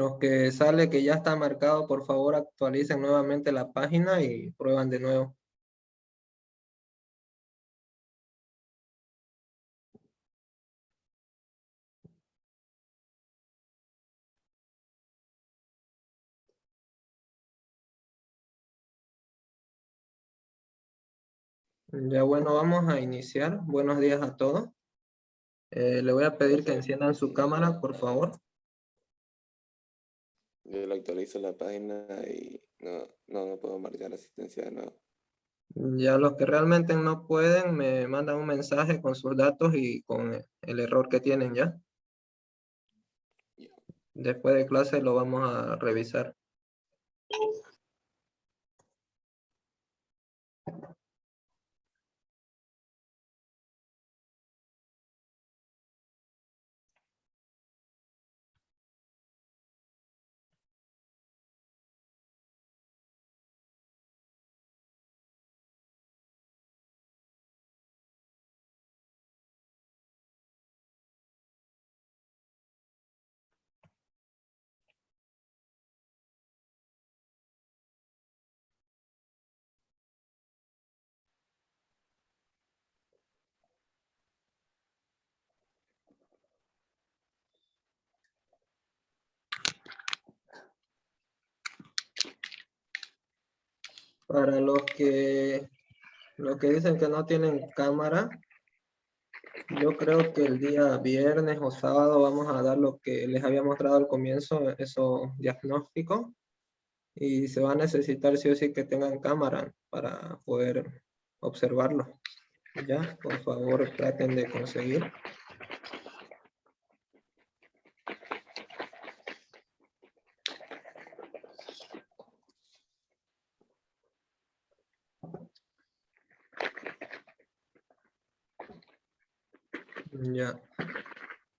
Los que sale que ya está marcado, por favor actualicen nuevamente la página y prueban de nuevo. Ya bueno, vamos a iniciar. Buenos días a todos. Le voy a pedir que enciendan su cámara, por favor. Yo le actualizo la página y no puedo marcar asistencia de nuevo. Ya los que realmente no pueden, me mandan un mensaje con sus datos y con el error que tienen ya. Después de clase lo vamos a revisar. Para los que dicen que no tienen cámara, yo creo que el día viernes o sábado vamos a dar lo que les había mostrado al comienzo, esos diagnósticos, y se va a necesitar sí o sí que tengan cámara para poder observarlo. Ya, por favor, traten de conseguir. Ya.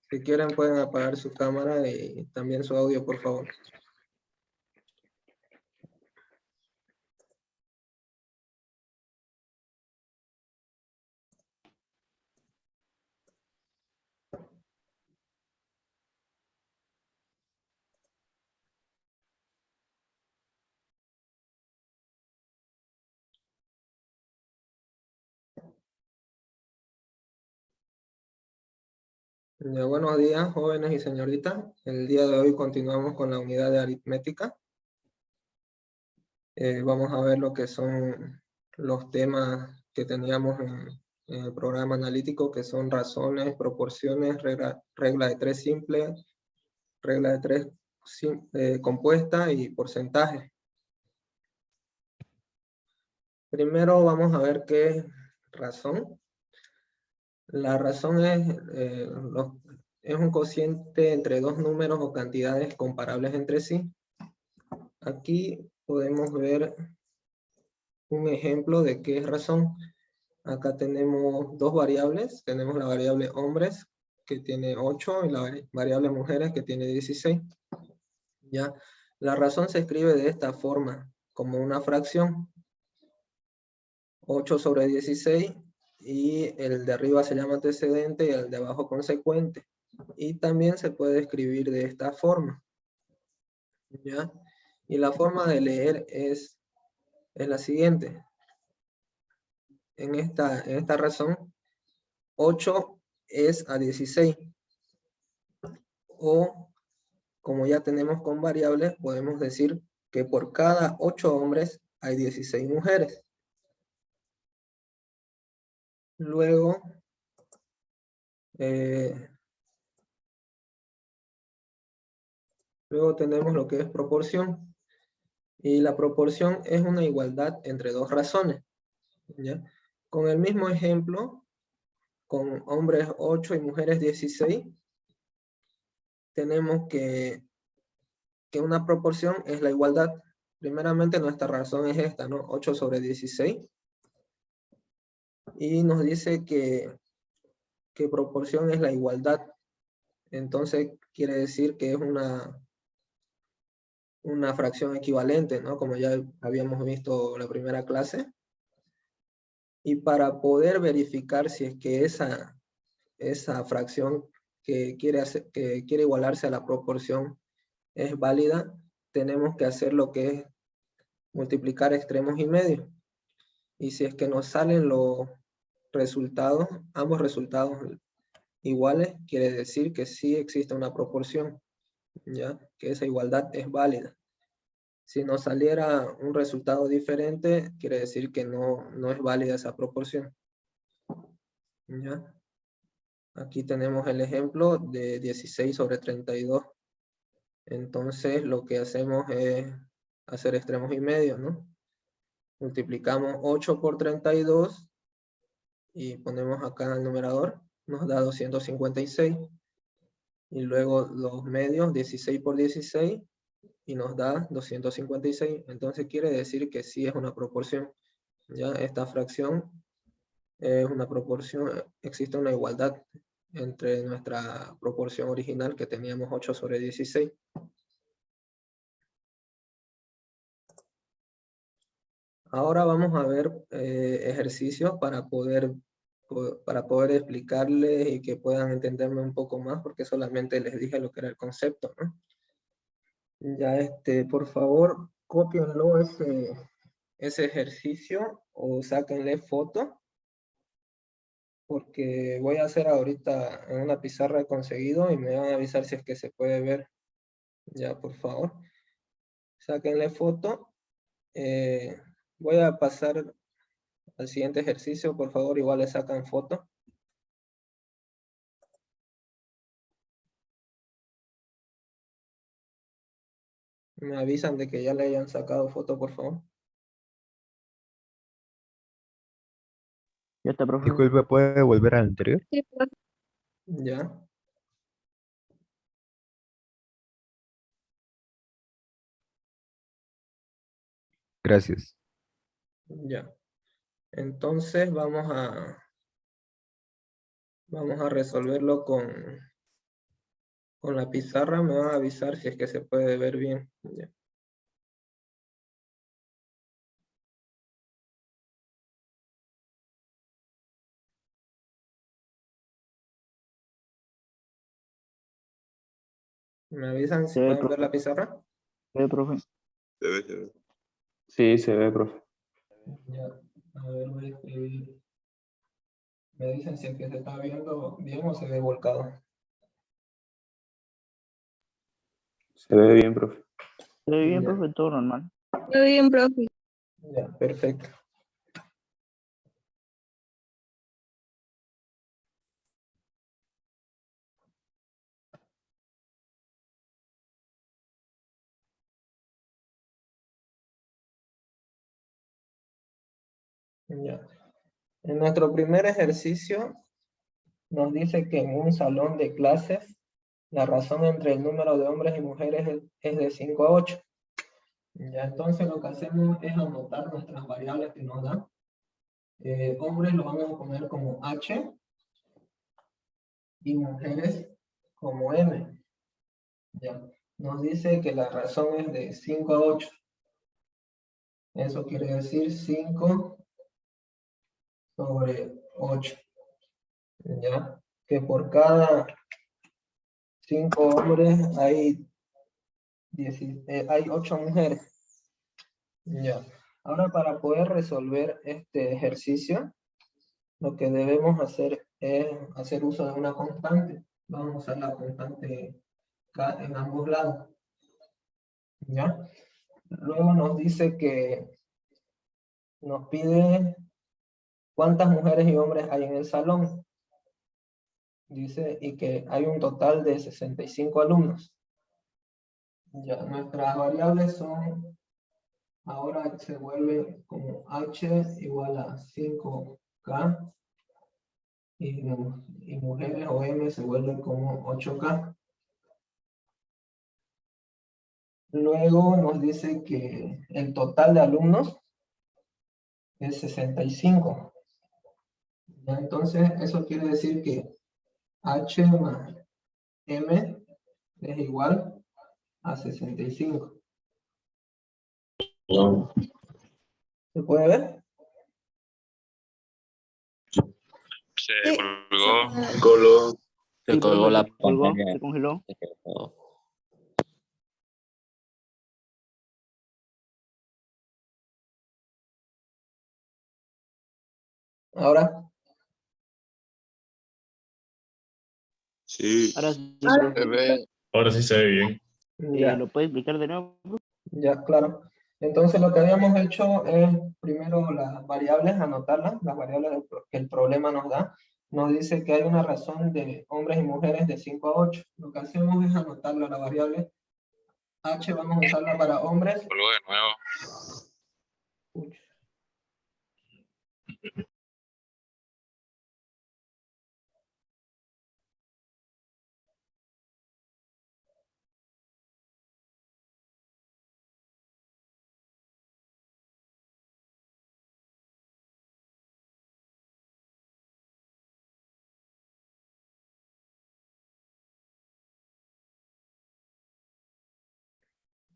Si quieren pueden apagar su cámara y también su audio, por favor. Ya, buenos días, jóvenes y señoritas. El día de hoy continuamos con la unidad de aritmética. Vamos a ver lo que son los temas que teníamos en el programa analítico, que son razones, proporciones, regla de tres simple, regla de tres compuesta y porcentaje. Primero vamos a ver qué es razón. La razón es un cociente entre dos números o cantidades comparables entre sí. Aquí podemos ver un ejemplo de qué es razón. Acá tenemos dos variables. Tenemos la variable hombres, que tiene 8, y la variable mujeres, que tiene 16. ¿Ya? La razón se escribe de esta forma, como una fracción. 8 sobre 16, y el de arriba se llama antecedente y el de abajo consecuente. Y también se puede escribir de esta forma. ¿Ya? Y la forma de leer es la siguiente. En esta razón, 8 es a 16. O, como ya tenemos con variables, podemos decir que por cada 8 hombres hay 16 mujeres. Luego, tenemos lo que es proporción. Y la proporción es una igualdad entre dos razones. ¿Ya? Con el mismo ejemplo, con hombres 8 y mujeres 16, tenemos que una proporción es la igualdad. Primeramente nuestra razón es esta, ¿no? 8 sobre 16. Y nos dice que proporción es la igualdad. Entonces quiere decir que es una fracción equivalente, ¿no? Como ya habíamos visto en la primera clase. Y para poder verificar si es que esa fracción que quiere igualarse a la proporción es válida, tenemos que hacer lo que es multiplicar extremos y medios. Y si es que nos salen los resultados, ambos resultados iguales, quiere decir que sí existe una proporción, ¿ya? Que esa igualdad es válida. Si nos saliera un resultado diferente, quiere decir que no es válida esa proporción, ¿ya? Aquí tenemos el ejemplo de 16 sobre 32. Entonces lo que hacemos es hacer extremos y medios, ¿no? Multiplicamos 8 por 32 y ponemos acá el numerador, nos da 256. Y luego los medios, 16 por 16, y nos da 256. Entonces quiere decir que sí es una proporción. Ya esta fracción es una proporción, existe una igualdad entre nuestra proporción original que teníamos 8 sobre 16. Ahora vamos a ver ejercicios para poder explicarles y que puedan entenderme un poco más, porque solamente les dije lo que era el concepto, ¿no? Ya por favor, cópienlo ese ejercicio o sáquenle foto, porque voy a hacer ahorita en una pizarra conseguido y me van a avisar si es que se puede ver. Ya, por favor, sáquenle foto. Voy a pasar al siguiente ejercicio, por favor, igual le sacan foto. Me avisan de que ya le hayan sacado foto, por favor. Ya está, profe. Disculpe, ¿puede volver al anterior? Sí, profe. Ya. Gracias. Ya. Entonces vamos a resolverlo con la pizarra. Me van a avisar si es que se puede ver bien. Ya. ¿Me avisan si Se ve, pueden ver profe. la pizarra? Se ve, profe. Se ve, se ve. Sí, se ve, profe. Ya. A ver, voy a escribir. Me dicen si es que se está viendo bien o se ve volcado. Se ve bien, profe. Se ve bien, Ya. profe, todo normal. Muy bien, profe. Ya, perfecto. Ya. En nuestro primer ejercicio nos dice que en un salón de clases la razón entre el número de hombres y mujeres es de 5 a 8. Ya, entonces lo que hacemos es anotar nuestras variables que nos dan. Hombres lo vamos a poner como H y mujeres como M. Ya. Nos dice que la razón es de 5 a 8. Eso quiere decir 5 sobre 8. ¿Ya? Que por cada 5 hombres hay 8 mujeres. Ya. Ahora para poder resolver este ejercicio, lo que debemos hacer es hacer uso de una constante. Vamos a usar la constante K en ambos lados. ¿Ya? Luego nos dice que nos pide cuántas mujeres y hombres hay en el salón. Dice, y que hay un total de 65 alumnos. Ya, nuestras variables son, ahora se vuelve como H igual a 5K y mujeres o M se vuelven como 8K. Luego nos dice que el total de alumnos es 65. ¿Ya? Entonces eso quiere decir que H más M es igual a 65. ¿Se puede ver? Se Sí, colgó. Sí, profe, se colgó, se congeló. Ahora, Sí. Ahora sí, Se profe. ve. Ahora sí se ve bien. ya, ¿Lo puede explicar de nuevo? ya, claro. Entonces lo que habíamos hecho es primero las variables, anotarlas, las variables que el problema nos da. Nos dice que hay una razón de hombres y mujeres de 5 a 8. Lo que hacemos es anotarla la variable H, vamos a usarla para hombres. Vuelvo de nuevo. Uy.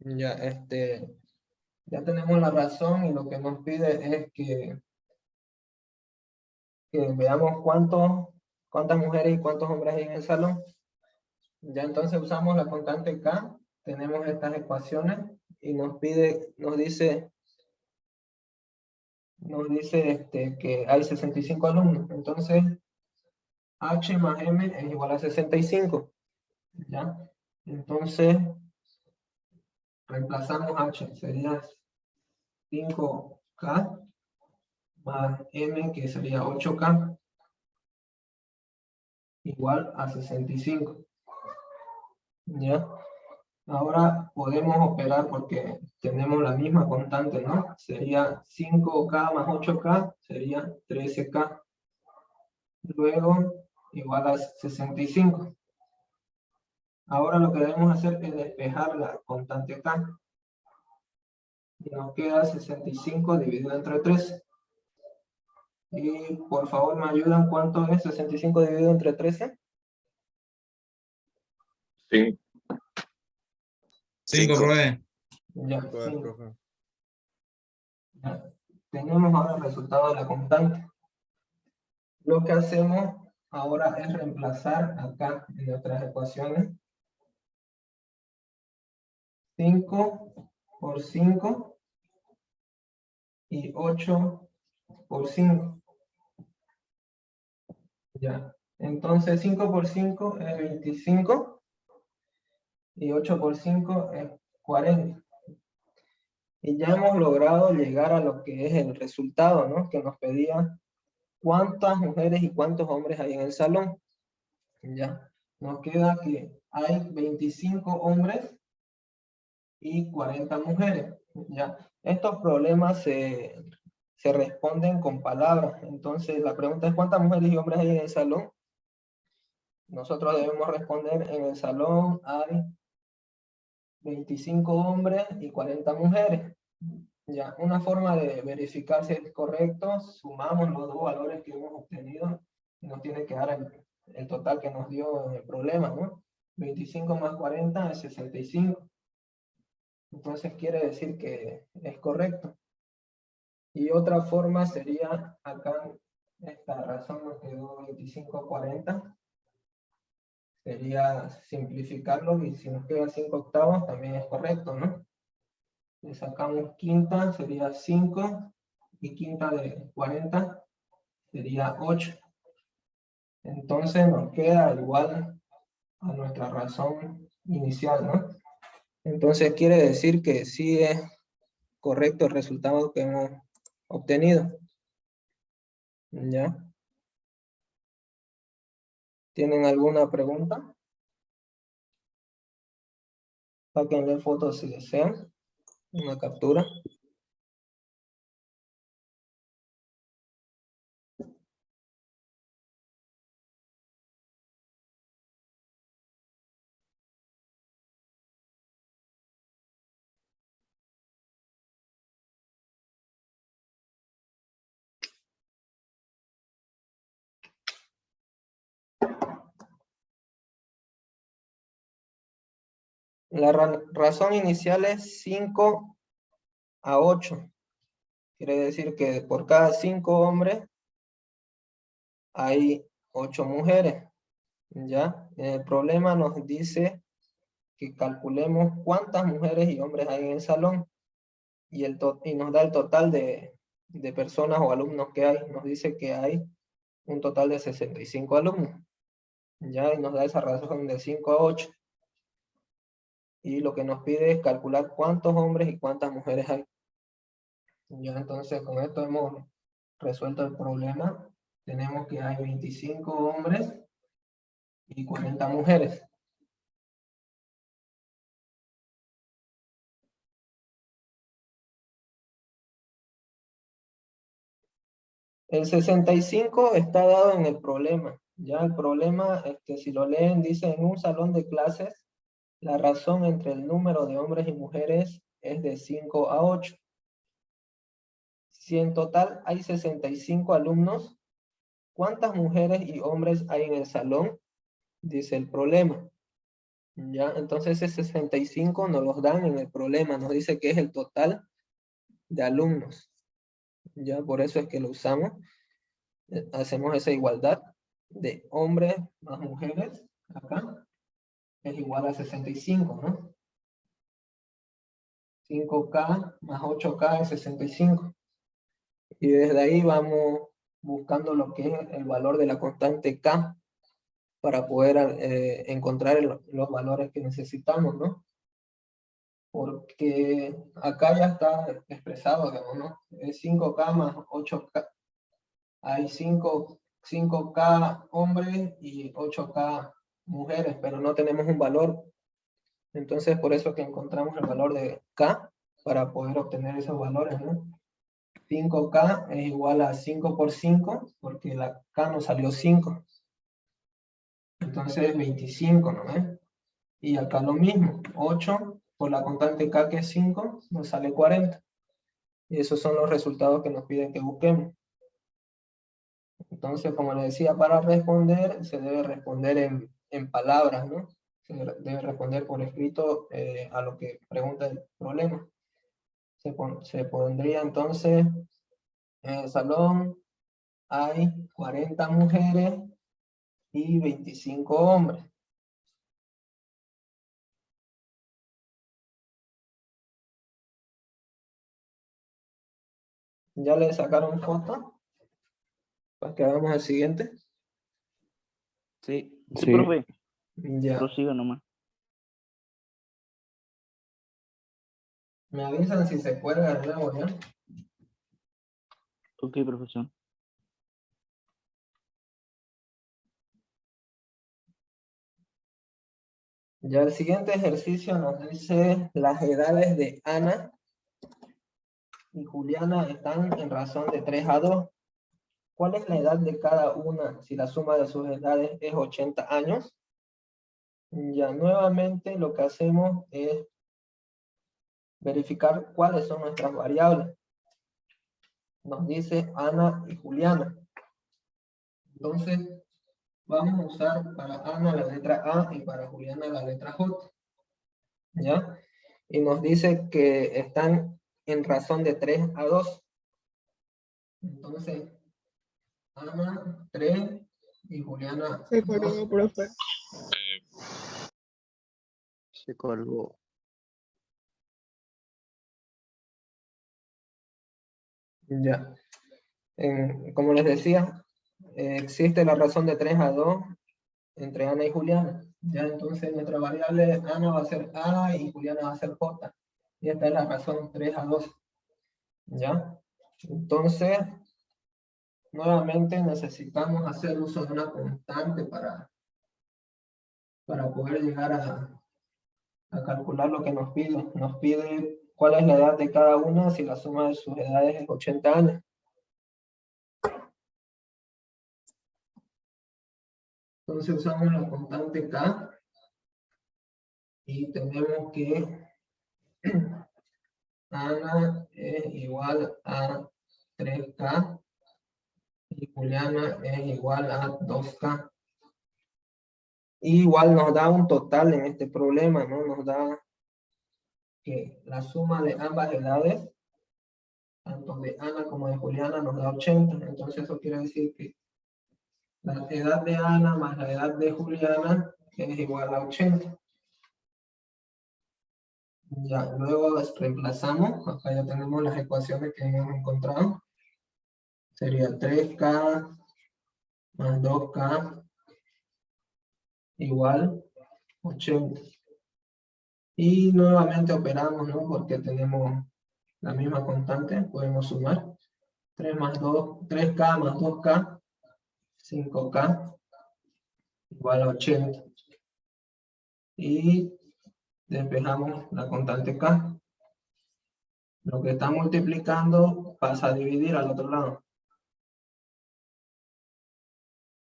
Ya, ya tenemos la razón y lo que nos pide es que veamos cuántas mujeres y cuántos hombres hay en el salón. Ya entonces usamos la constante K, tenemos estas ecuaciones y nos dice que hay 65 alumnos. Entonces, H más M es igual a 65. ¿Ya? Entonces, reemplazamos H, sería 5K más M, que sería 8K, igual a 65. ¿Ya? Ahora podemos operar porque tenemos la misma constante, ¿no? Sería 5K más 8K, sería 13K. Luego, igual a 65. Ahora lo que debemos hacer es despejar la constante K. Y nos queda 65 dividido entre 13. Y por favor me ayudan, ¿cuánto es 65 dividido entre 13? 5. 5, profe. Ya, Cinco es, 5. profe. Ya. Tenemos ahora el resultado de la constante. Lo que hacemos ahora es reemplazar acá en nuestras ecuaciones 5 por 5 y 8 por 5. Ya. Entonces 5 por 5 es 25 y 8 por 5 es 40. Y ya hemos logrado llegar a lo que es el resultado, ¿no? Que nos pedía cuántas mujeres y cuántos hombres hay en el salón. Ya. Nos queda que hay 25 hombres y 40 mujeres. ¿Ya? Estos problemas se responden con palabras. Entonces la pregunta es ¿cuántas mujeres y hombres hay en el salón? Nosotros debemos responder: en el salón hay 25 hombres y 40 mujeres. Ya, una forma de verificar si es correcto, sumamos los dos valores que hemos obtenido y nos tiene que dar el total que nos dio en el problema, ¿no? 25 más 40 es 65. Entonces quiere decir que es correcto. Y otra forma sería, acá, esta razón nos quedó 25/40. Sería simplificarlo y si nos queda 5 octavos también es correcto, ¿no? Le sacamos quinta, sería 5, y quinta de 40 sería 8. Entonces nos queda igual a nuestra razón inicial, ¿no? Entonces quiere decir que sí es correcto el resultado que hemos obtenido. ¿Ya? ¿Tienen alguna pregunta? Sáquenle fotos si desean, una captura. La razón inicial es 5 a 8. Quiere decir que por cada 5 hombres hay 8 mujeres. ¿Ya? El problema nos dice que calculemos cuántas mujeres y hombres hay en el salón y nos da el total de de personas o alumnos que hay. Nos dice que hay un total de 65 alumnos. Ya, y nos da esa razón de 5 a 8. Y lo que nos pide es calcular cuántos hombres y cuántas mujeres hay. Ya, entonces con esto hemos resuelto el problema. Tenemos que hay 25 hombres y 40 mujeres. El 65 está dado en el problema. Ya el problema, si lo leen, dice en un salón de clases, la razón entre el número de hombres y mujeres es de 5 a 8. Si en total hay 65 alumnos, ¿cuántas mujeres y hombres hay en el salón? Dice el problema. Ya, entonces ese 65 nos los dan en el problema, nos dice que es el total de alumnos. Ya, por eso es que lo usamos. Hacemos esa igualdad de hombres más mujeres, acá, es igual a 65, ¿no? 5K más 8K es 65. Y desde ahí vamos buscando lo que es el valor de la constante K para poder encontrar los valores que necesitamos, ¿no? Porque acá ya está expresado, digamos, ¿no? Es 5K más 8K. Hay 5K hombres y 8K mujeres, pero no tenemos un valor. Entonces, por eso que encontramos el valor de K para poder obtener esos valores, ¿no? 5K es igual a 5 por 5, porque la K nos salió 5. Entonces 25, ¿no ves? Y acá lo mismo, 8 por la constante K que es 5, nos sale 40. Y esos son los resultados que nos piden que busquemos. Entonces, como les decía, para responder, se debe responder en palabras, ¿no? Se debe responder por escrito a lo que pregunta el problema. Se pondría entonces, en el salón hay 40 mujeres y 25 hombres. ¿Ya le sacaron foto? Para que hagamos el siguiente. Sí. Sí, profe. Ya. Prosiga nomás. Me avisan si se cuelga de nuevo, ¿ya? Ok, profesor. Ya el siguiente ejercicio nos dice las edades de Ana y Juliana están en razón de 3 a 2. ¿Cuál es la edad de cada una si la suma de sus edades es 80 años? Ya nuevamente lo que hacemos es verificar cuáles son nuestras variables. Nos dice Ana y Juliana. Entonces, vamos a usar para Ana la letra A y para Juliana la letra J. ¿Ya? Y nos dice que están en razón de 3 a 2. Entonces, Ana 3 y Juliana Se 2. colgó, profe. Se colgó. Ya. Como les decía, existe la razón de 3 a 2 entre Ana y Juliana. Ya, entonces nuestra variable Ana va a ser A y Juliana va a ser J. Y esta es la razón 3 a 2. ¿Ya? Entonces, nuevamente necesitamos hacer uso de una constante para poder llegar a calcular lo que nos pide. Nos pide cuál es la edad de cada una si la suma de sus edades es 80 años. Entonces usamos la constante K y tenemos que Ana es igual a 3K y Juliana es igual a 2K. Y igual nos da un total en este problema, ¿no? Nos da que la suma de ambas edades, tanto de Ana como de Juliana, nos da 80. Entonces eso quiere decir que la edad de Ana más la edad de Juliana es igual a 80. Ya, luego reemplazamos, acá ya tenemos las ecuaciones que hemos encontrado. sería 3K más 2K igual 80. Y nuevamente operamos, ¿no? Porque tenemos la misma constante, podemos sumar. 3K más 2K, 5K, igual a 80. Y despejamos la constante K. Lo que está multiplicando pasa a dividir al otro lado.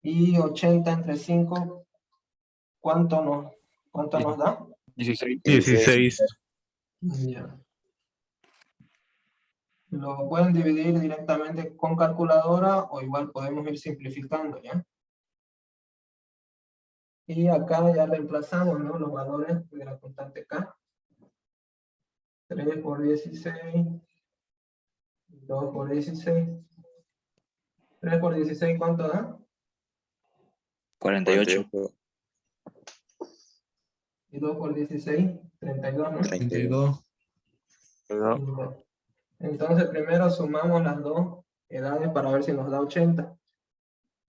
Y 80 entre 5, ¿cuánto nos da? 16. Ya. Lo pueden dividir directamente con calculadora o igual podemos ir simplificando, ¿ya? Y acá ya reemplazamos, ¿no? Los valores de la constante K. 3 por 16, 2 por 16. 3 por 16, ¿cuánto da? 48. Y 2 por 16, 32, ¿no? 32. Entonces primero sumamos las dos edades para ver si nos da 80.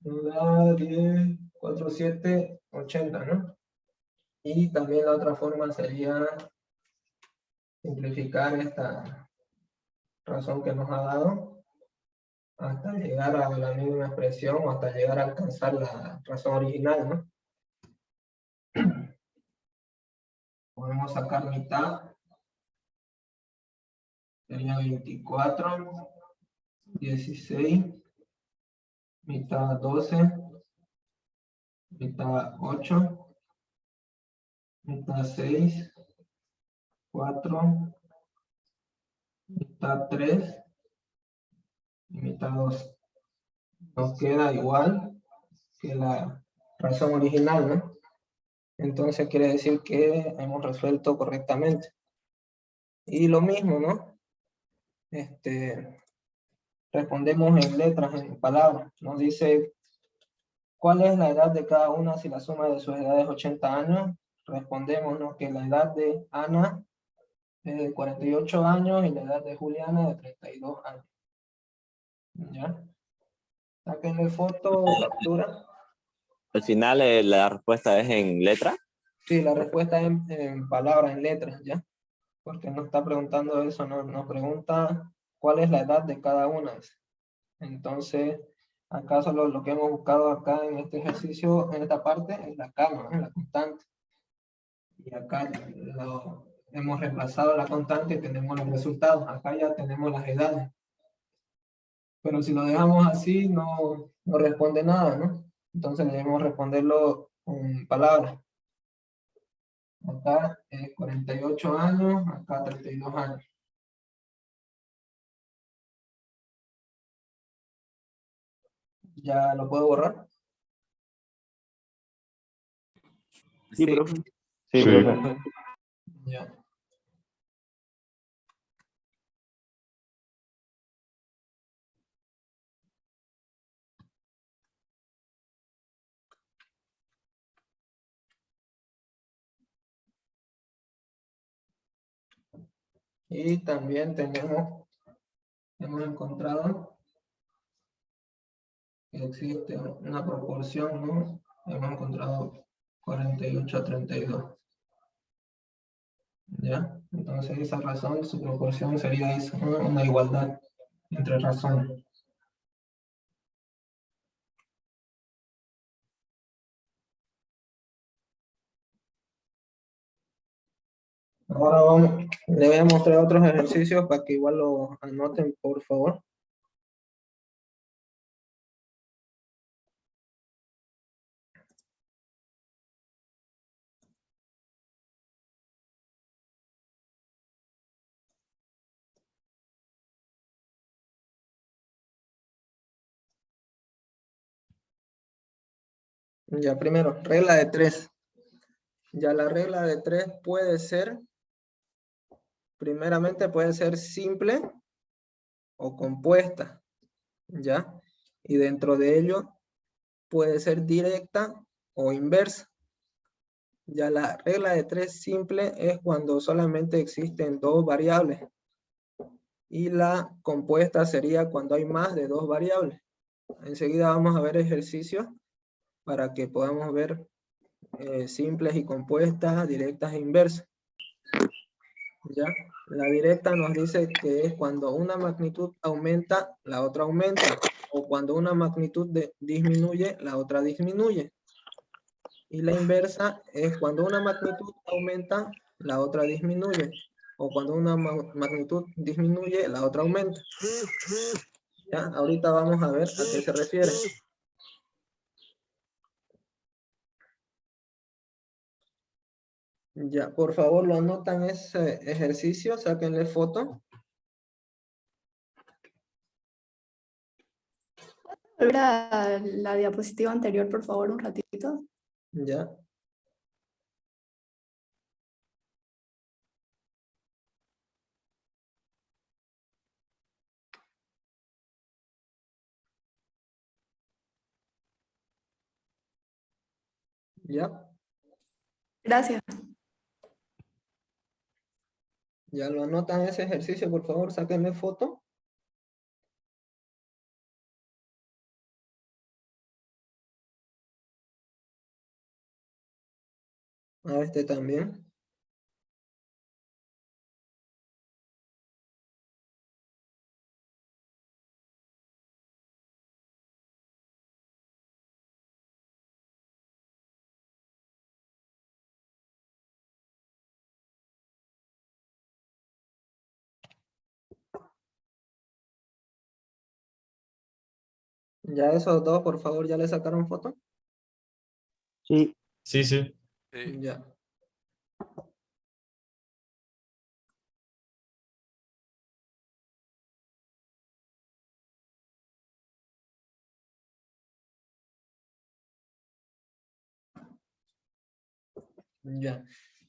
Nos da 10, 4, 7, 80, ¿no? Y también la otra forma sería simplificar esta razón que nos ha dado hasta llegar a la misma expresión o hasta llegar a alcanzar la razón original, ¿no? Podemos sacar mitad. Sería 24, 16, mitad 12, mitad 8, mitad 6, 4, mitad 3 y mitad 2. Nos queda igual que la razón original, ¿no? Entonces quiere decir que hemos resuelto correctamente. Y lo mismo, ¿no? Respondemos en letras, en palabras. Nos dice, ¿cuál es la edad de cada una si la suma de sus edades es 80 años? Respondemos, ¿no? Que la edad de Ana es de 48 años y la edad de Juliana de 32 años. ¿Ya? Sáquenle foto o captura. Al final la respuesta es en letra. Sí, la respuesta es en palabras, en letras, ¿ya? Porque no está preguntando eso, no, nos pregunta cuál es la edad de cada una. Entonces, acá solo lo que hemos buscado acá en este ejercicio, en esta parte, es la K, ¿no? La constante. Y acá hemos reemplazado la constante y tenemos los resultados. Acá ya tenemos las edades. Pero si lo dejamos así, no responde nada, ¿no? Entonces debemos responderlo con palabras. Acá es 48 años, acá 32 años. ¿Ya lo puedo borrar? Sí, profe. Sí, Sí. profe. Ya. Y también hemos encontrado que existe una proporción, ¿no? Hemos encontrado 48 a 32. ¿Ya? Entonces esa razón, su proporción sería eso, ¿no? Una igualdad entre razones. Ahora le voy a mostrar otros ejercicios para que igual lo anoten, por favor. Ya primero, regla de 3. Ya la regla de 3 puede ser, primeramente puede ser simple o compuesta, ¿ya? Y dentro de ello puede ser directa o inversa. Ya la regla de 3 simple es cuando solamente existen dos variables. Y la compuesta sería cuando hay más de dos variables. Enseguida vamos a ver ejercicios para que podamos ver simples y compuestas, directas e inversas. ¿Ya? La directa nos dice que es cuando una magnitud aumenta, la otra aumenta. O cuando una magnitud disminuye, la otra disminuye. Y la inversa es cuando una magnitud aumenta, la otra disminuye. O cuando una magnitud disminuye, la otra aumenta. ¿Ya? Ahorita vamos a ver a qué se refiere. Ya, por favor, lo anotan ese ejercicio, sáquenle foto. Volver a la diapositiva anterior, por favor, un ratito. Ya. Ya. Gracias. Ya lo anotan ese ejercicio, por favor, sáquenle foto. A este también. Ya esos dos, por favor, ya le sacaron foto. Sí, Sí, sí. Ya. Ya.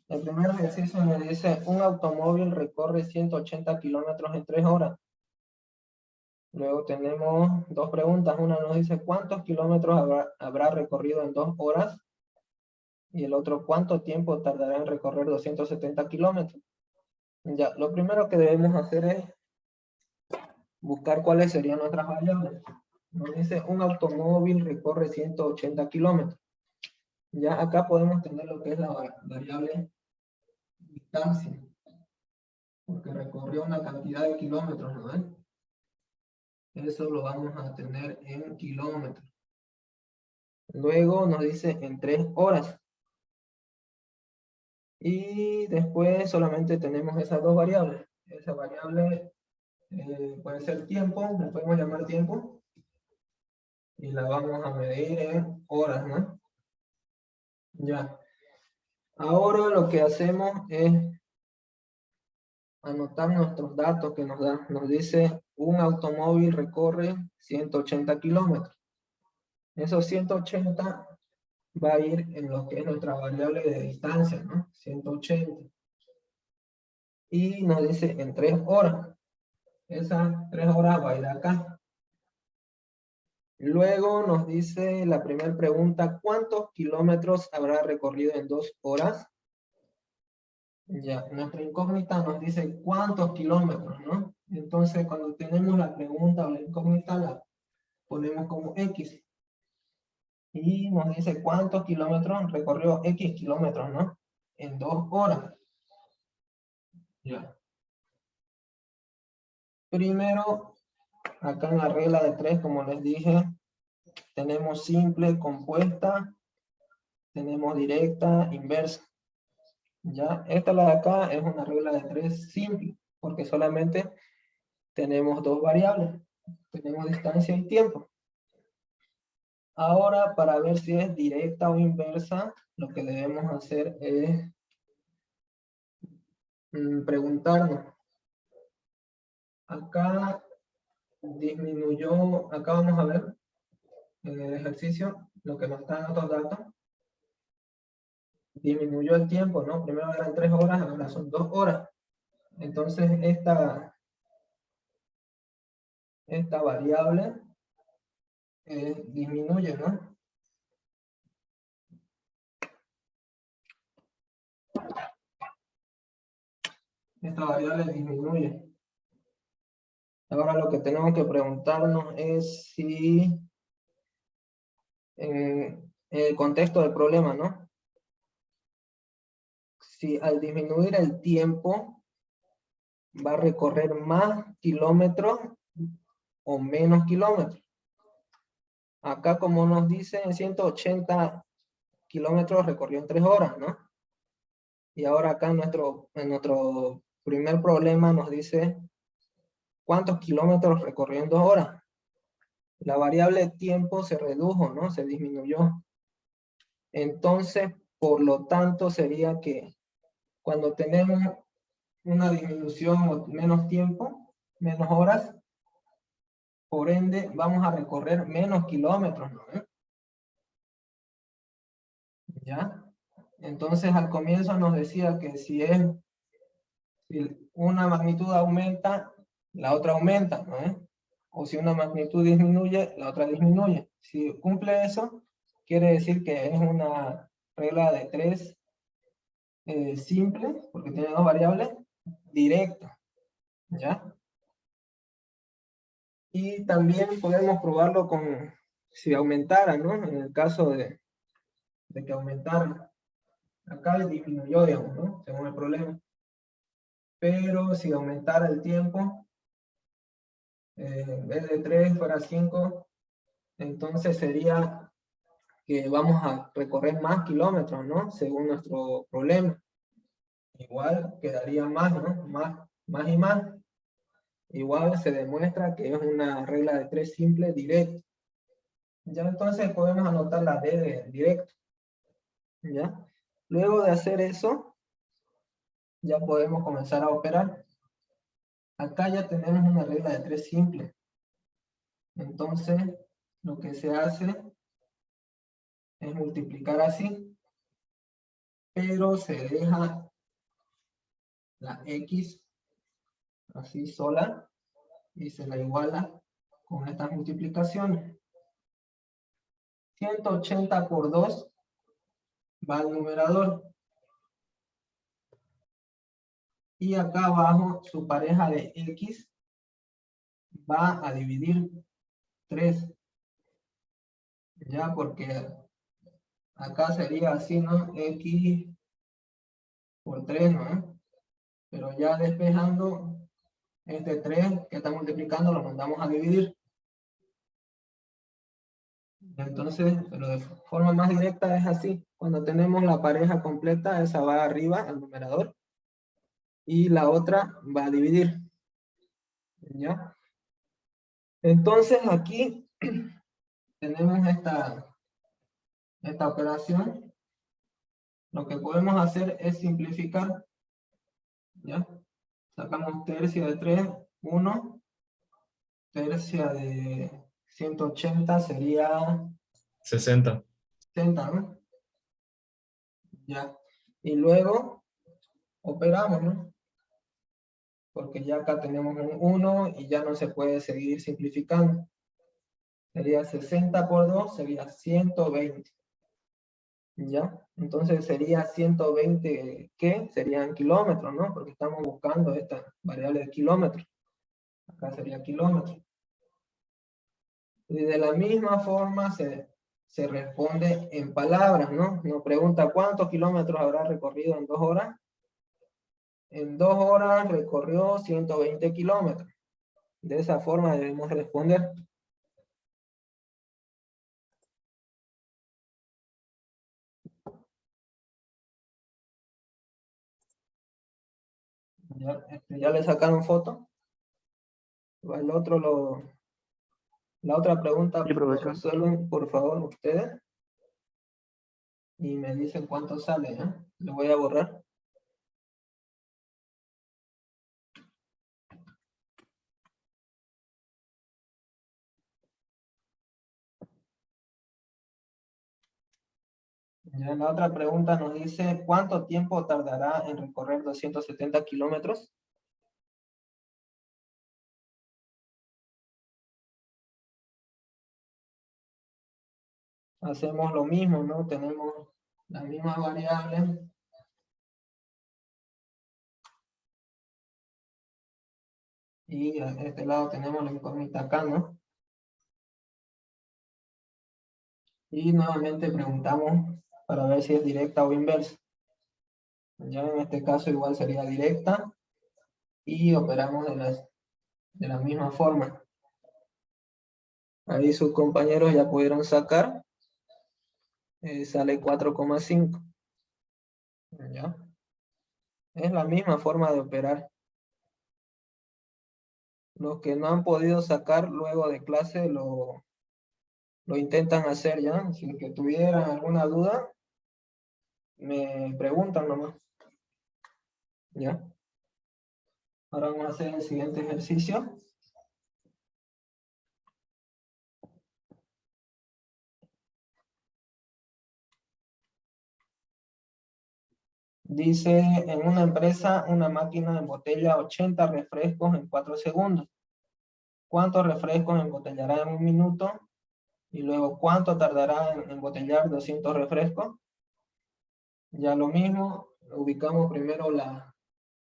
El primer ejercicio me dice, un automóvil recorre 180 kilómetros en 3 horas. Luego tenemos dos preguntas. Una nos dice, ¿cuántos kilómetros habrá recorrido en 2 horas? Y el otro, ¿cuánto tiempo tardará en recorrer 270 kilómetros? Ya, lo primero que debemos hacer es buscar cuáles serían nuestras variables. Nos dice, un automóvil recorre 180 kilómetros. Ya acá podemos tener lo que es la variable distancia, porque recorrió una cantidad de kilómetros, ¿no ven? Eso lo vamos a tener en kilómetros. Luego nos dice en 3 horas. Y después solamente tenemos esas dos variables. Esa variable puede ser tiempo, la podemos llamar tiempo. Y la vamos a medir en horas, ¿no? Ya. Ahora lo que hacemos es anotar nuestros datos que nos da. Nos dice, un automóvil recorre 180 kilómetros. Esos 180 va a ir en lo que es nuestra variable de distancia, ¿no? 180. Y nos dice en 3 horas. Esas 3 horas va a ir acá. Luego nos dice la primera pregunta, ¿cuántos kilómetros habrá recorrido en 2 horas? Ya, nuestra incógnita nos dice cuántos kilómetros, ¿no? Entonces, cuando tenemos la pregunta o la incógnita, la ponemos como X. Y nos dice cuántos kilómetros recorrió X kilómetros, ¿no? En 2 horas. Ya. Primero, acá en la regla de 3, como les dije, tenemos simple, compuesta, tenemos directa, inversa. Ya, esta la de acá es una regla de 3 simple, porque solamente tenemos dos variables. Tenemos distancia y tiempo. Ahora, para ver si es directa o inversa, lo que debemos hacer es preguntarnos. Acá disminuyó, acá vamos a ver en el ejercicio, lo que nos están otros datos. Disminuyó el tiempo, ¿no? Primero eran 3 horas, ahora son 2 horas. Entonces, esta variable disminuye, ¿no? Esta variable disminuye. Ahora lo que tenemos que preguntarnos es si, en el contexto del problema, ¿no? Si al disminuir el tiempo va a recorrer más kilómetros o menos kilómetros. Acá, como nos dice, en 180 kilómetros recorrió en 3 horas, ¿no? Y ahora acá en nuestro primer problema nos dice cuántos kilómetros recorrió en 2 horas. La variable tiempo se redujo, ¿no? Se disminuyó. Entonces, por lo tanto, sería que cuando tenemos una disminución o menos tiempo, menos horas, por ende, vamos a recorrer menos kilómetros, ¿no? ¿Ya? Entonces, al comienzo nos decía que si una magnitud aumenta, la otra aumenta, ¿no? O si una magnitud disminuye, la otra disminuye. Si cumple eso, quiere decir que es una regla de 3 simple, porque tiene 2 variables, directa, ¿ya? Y también podemos probarlo con, si aumentara, ¿no? En el caso de que aumentara. Acá disminuyó, digamos, ¿no? Según el problema. Pero si aumentara el tiempo, en vez de 3 fuera 5, entonces sería que vamos a recorrer más kilómetros, ¿no? Según nuestro problema. Igual quedaría más, ¿no? Más y más. Igual se demuestra que es una regla de 3 simple directa. Ya entonces podemos anotar la D de directo. ¿Ya? Luego de hacer eso, ya podemos comenzar a operar. Acá ya tenemos una regla de 3 simple. Entonces, lo que se hace es multiplicar así, pero se deja la X así sola y se la iguala con estas multiplicaciones. 180 por 2 va al numerador. Y acá abajo su pareja de X va a dividir 3. Ya, porque acá sería así, ¿no? X por 3, ¿no? Pero ya despejando este 3 que está multiplicando, lo mandamos a dividir. Entonces, pero de forma más directa es así. Cuando tenemos la pareja completa, esa va arriba al numerador. Y la otra va a dividir. ¿Ya? Entonces aquí tenemos esta operación. Lo que podemos hacer es simplificar. ¿Ya? Sacamos tercia de 3, 1. Tercia de 180 sería 60. 60, ¿no? Ya. Y luego operamos, ¿no? Porque ya acá tenemos un 1 y ya no se puede seguir simplificando. Sería 60 por 2, sería 120. ¿Ya? Entonces sería 120, ¿qué? Serían kilómetros, ¿no? Porque estamos buscando esta variable de kilómetros. Acá sería kilómetros. Y de la misma forma se responde en palabras, ¿no? Nos pregunta cuántos kilómetros habrá recorrido en 2 horas. En 2 horas recorrió 120 kilómetros. De esa forma debemos responder. Ya le sacaron foto. El otro la otra pregunta Sí, lo profesor. resuelven por favor ustedes. Y me dicen cuánto sale, ¿eh? Lo voy a borrar. Ya la otra pregunta nos dice, ¿cuánto tiempo tardará en recorrer 270 kilómetros? Hacemos lo mismo, ¿no? Tenemos las mismas variables. Y a este lado tenemos la incógnita acá, ¿no? Y nuevamente preguntamos para ver si es directa o inversa. Ya en este caso igual sería directa y operamos de la misma forma. Ahí sus compañeros ya pudieron sacar. Sale 4,5. ¿Ya? Es la misma forma de operar. Los que no han podido sacar luego de clase lo intentan hacer ya. Si los que tuvieran alguna duda, me preguntan nomás. ¿Ya? Ahora vamos a hacer el siguiente ejercicio. Dice, en una empresa, una máquina embotella 80 refrescos en 4 segundos. ¿Cuántos refrescos embotellará en 1 minuto? Y luego, ¿cuánto tardará en embotellar 200 refrescos? Ya lo mismo, ubicamos primero las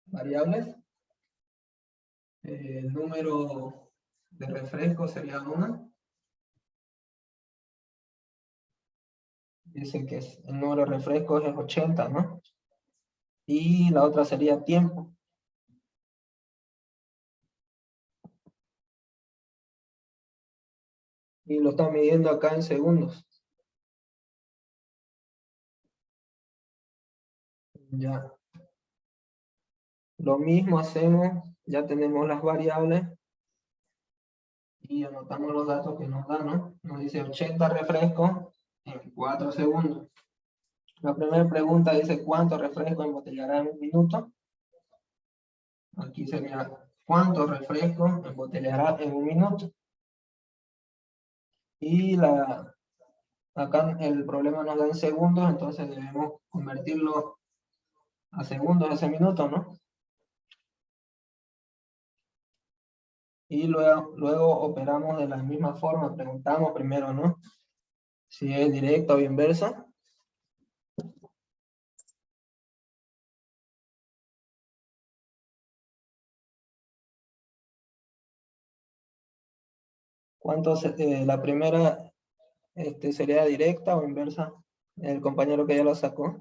variables. El número de refrescos sería 1. Dice que el número de refrescos es 80, ¿no? Y la otra sería tiempo. Y lo está midiendo acá en segundos. Ya. Lo mismo hacemos, ya tenemos las variables. Y anotamos los datos que nos dan, ¿no? Nos dice 80 refrescos en 4 segundos. La primera pregunta dice, ¿cuántos refrescos embotellará en 1 minuto? Aquí sería, ¿cuántos refrescos embotellará en 1 minuto? Y acá el problema nos da en segundos, entonces debemos convertirlo a segundos ese minuto, ¿no? Y luego operamos de la misma forma, preguntamos primero, ¿no? Si es directa o inversa. La primera sería directa o inversa. El compañero que ya lo sacó.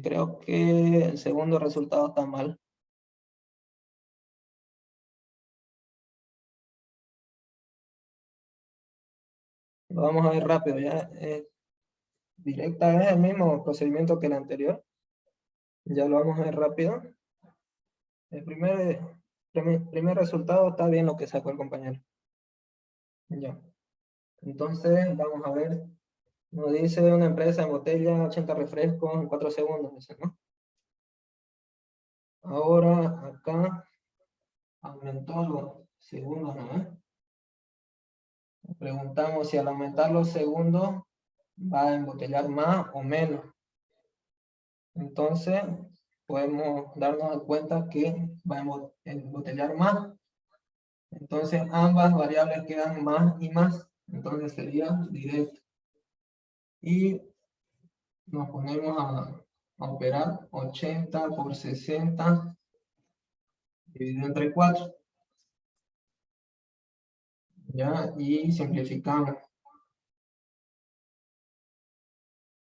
Creo que el segundo resultado está mal. Lo vamos a ver rápido ya. Directa es el mismo procedimiento que el anterior. Ya lo vamos a ver rápido. El primer resultado está bien lo que sacó el compañero. Ya. Entonces, vamos a ver. Nos dice una empresa en botella 80 refrescos en 4 segundos. Dice, ¿no? Ahora, acá, aumentó los segundos, ¿no? Preguntamos si al aumentar los segundos va a embotellar más o menos. Entonces, podemos darnos cuenta que va a embotellar más. Entonces, ambas variables quedan más y más. Entonces, sería directo. Y nos ponemos a operar 80 por 60 dividido entre 4. ¿Ya? Y simplificamos.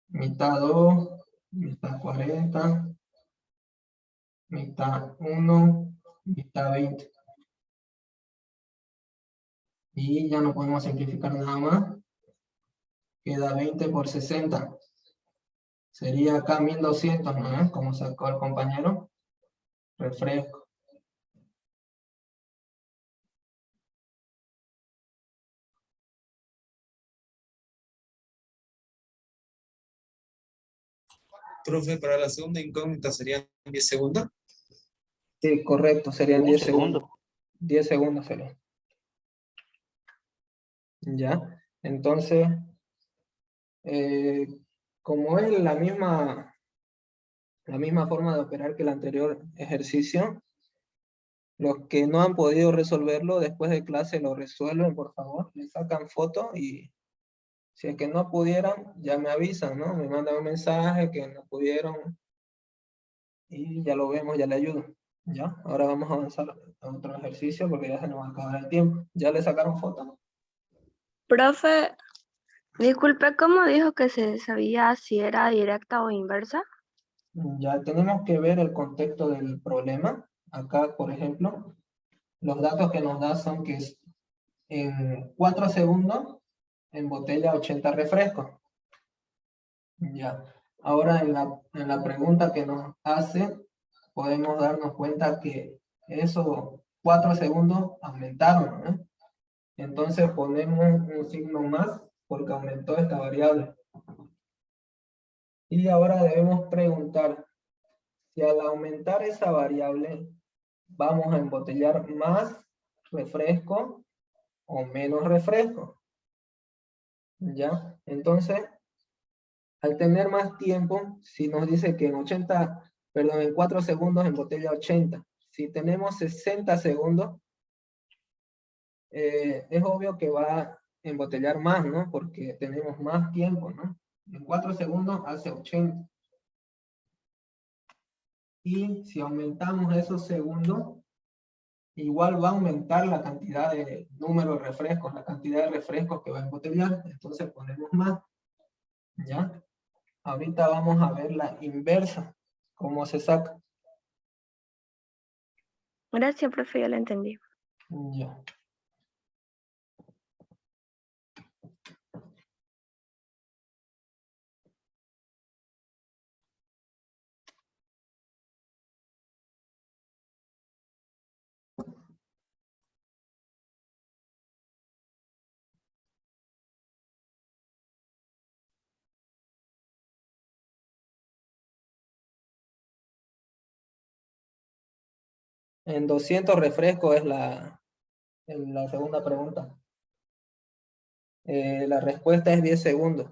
Mitad 2, mitad 40, mitad 1, mitad 20. Y ya no podemos simplificar nada más. Queda 20 por 60. Sería acá 1200, ¿no? Como sacó el compañero. Refresco. Profe, para la segunda incógnita serían 10 segundos. Sí, correcto, serían 10 segundos. 10 segundos serían. Ya, entonces, como es la misma forma de operar que el anterior ejercicio, los que no han podido resolverlo después de clase lo resuelven, por favor, le sacan foto y si es que no pudieran, ya me avisan, ¿no? Me mandan un mensaje que no pudieron y ya lo vemos, ya le ayudo. ¿Ya? Ahora vamos a avanzar a otro ejercicio porque ya se nos va a acabar el tiempo. ¿Ya le sacaron foto? Profe, disculpe, ¿cómo dijo que se sabía si era directa o inversa? Ya tenemos que ver el contexto del problema. Acá, por ejemplo, los datos que nos da son que en 4 segundos embotella 80 refrescos. Ya. Ahora en la pregunta que nos hace, podemos darnos cuenta que esos 4 segundos aumentaron, ¿no? Entonces ponemos un signo más porque aumentó esta variable. Y ahora debemos preguntar si al aumentar esa variable vamos a embotellar más refresco o menos refresco. ¿Ya? Entonces, al tener más tiempo, si nos dice que en 4 segundos embotella 80. Si tenemos 60 segundos, es obvio que va a embotellar más, ¿no? Porque tenemos más tiempo, ¿no? En 4 segundos hace 80. Y si aumentamos esos segundos, igual va a aumentar la cantidad de número de refrescos, la cantidad de refrescos que va a embotellar. Entonces ponemos más, ¿ya? Ahorita vamos a ver la inversa, cómo se saca. Gracias, profe, ya lo entendí. Ya. En 200 refrescos es la segunda pregunta. La respuesta es 10 segundos.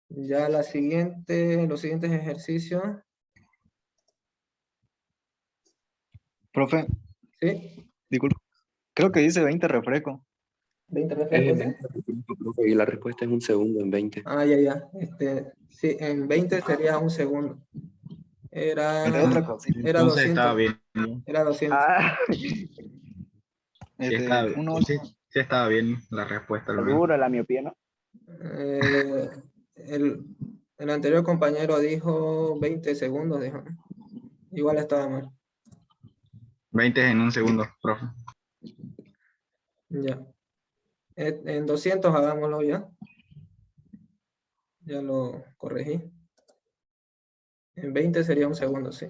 Ya los siguientes ejercicios. Profe, ¿Sí? disculpe, creo que dice 20 refrescos. 20 refrescos, ¿sí? Profe, y la respuesta es un segundo en 20. Ah, ya. Sí, en 20 sería un segundo. Era otra cosita. Era Entonces 200. estaba bien, ¿no? Era 200. Ah, Sí estaba, Uno, sí, sí estaba bien la respuesta al menos. seguro, la miopía, ¿no? Eh, el anterior compañero dijo 20 segundos, dijo. Igual estaba mal. 20 en un segundo, profe. Ya. En 200 hagámoslo ya. Ya lo corregí. En 20 sería un segundo, sí.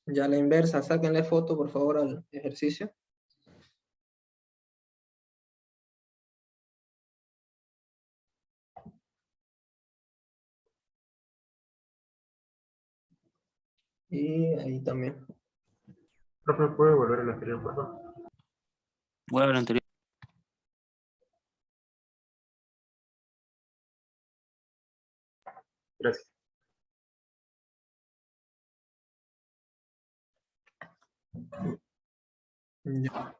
Ya la inversa, sáquenle foto por favor al ejercicio. Y ahí también. Profe, ¿puede volver al anterior, por favor? Vuelve al anterior. Gracias. Ya.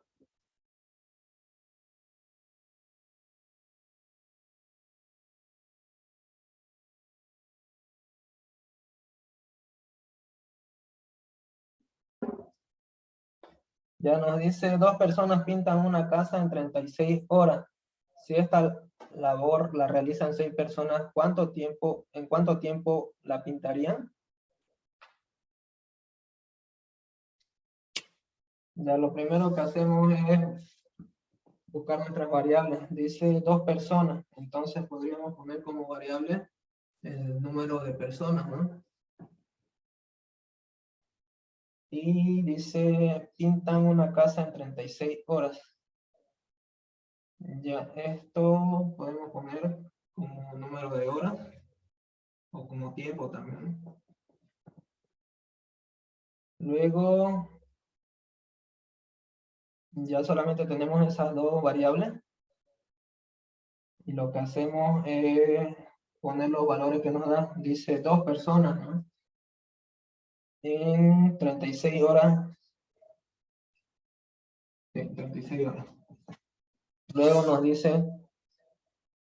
Ya nos dice, 2 personas pintan una casa en 36 horas. Si esta labor la realizan 6 personas, ¿en cuánto tiempo la pintarían? Ya lo primero que hacemos es buscar nuestras variables. Dice 2 personas, entonces podríamos poner como variable el número de personas, ¿no? Y dice, pintan una casa en 36 horas. Ya, esto podemos poner como número de horas o como tiempo también. Luego, Ya solamente tenemos esas dos variables. Y lo que hacemos es poner los valores que nos da. Dice 2 personas, ¿no? En 36 horas. Sí, 36 horas. Luego nos dice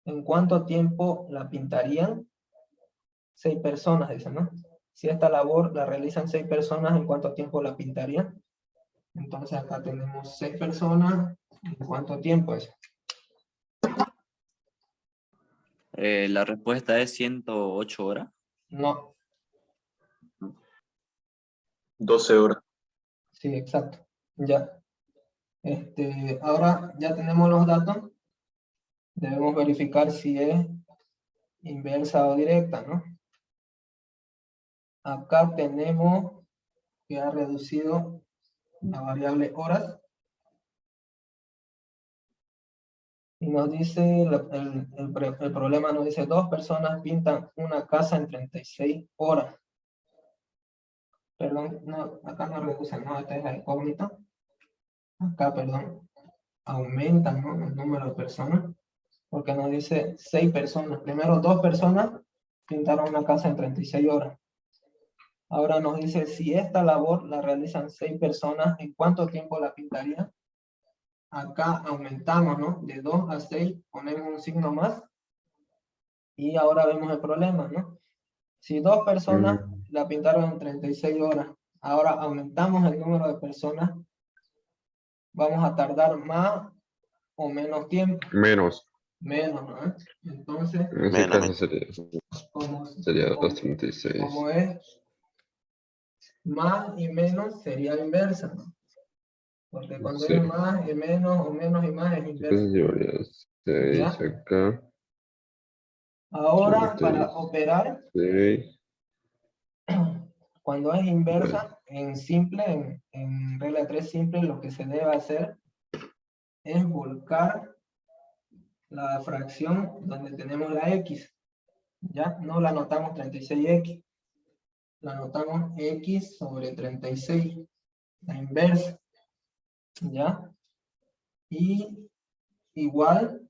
en cuánto tiempo la pintarían. 6 personas, dice, ¿no? Si esta labor la realizan 6 personas, ¿en cuánto tiempo la pintarían? Entonces acá tenemos 6 personas. ¿En cuánto tiempo es? La respuesta es 108 horas. No. 12 horas. Sí, exacto. Ya. Ahora ya tenemos los datos. Debemos verificar si es inversa o directa, ¿no? Acá tenemos que ha reducido la variable horas. Y nos dice, el problema nos dice, 2 personas pintan una casa en 36 horas. Perdón, no, acá no reduce, no, esta es la incógnita. Acá, perdón, aumentan, ¿no?, el número de personas, porque nos dice 6 personas. Primero 2 personas pintaron una casa en 36 horas. Ahora nos dice, si esta labor la realizan 6 personas, ¿en cuánto tiempo la pintarían? Acá aumentamos, ¿no? De 2 a 6 ponemos un signo más. Y ahora vemos el problema, ¿no? Si 2 personas la pintaron en 36 horas, ahora aumentamos el número de personas, vamos a tardar más o menos tiempo. Menos. Menos, ¿no? Entonces, En ese caso sería 236. como es más y menos, sería inversa, ¿no? Porque cuando Sí. es más y menos, o menos y más, es inversa. Entonces llevaría 6 ¿Ya? acá. Ahora, para operar, 6. cuando es inversa, en simple, en regla 3 simple, lo que se debe hacer es volcar la fracción donde tenemos la x. ¿Ya? No la anotamos 36x. La anotamos x sobre 36. La inversa. ¿Ya? Y igual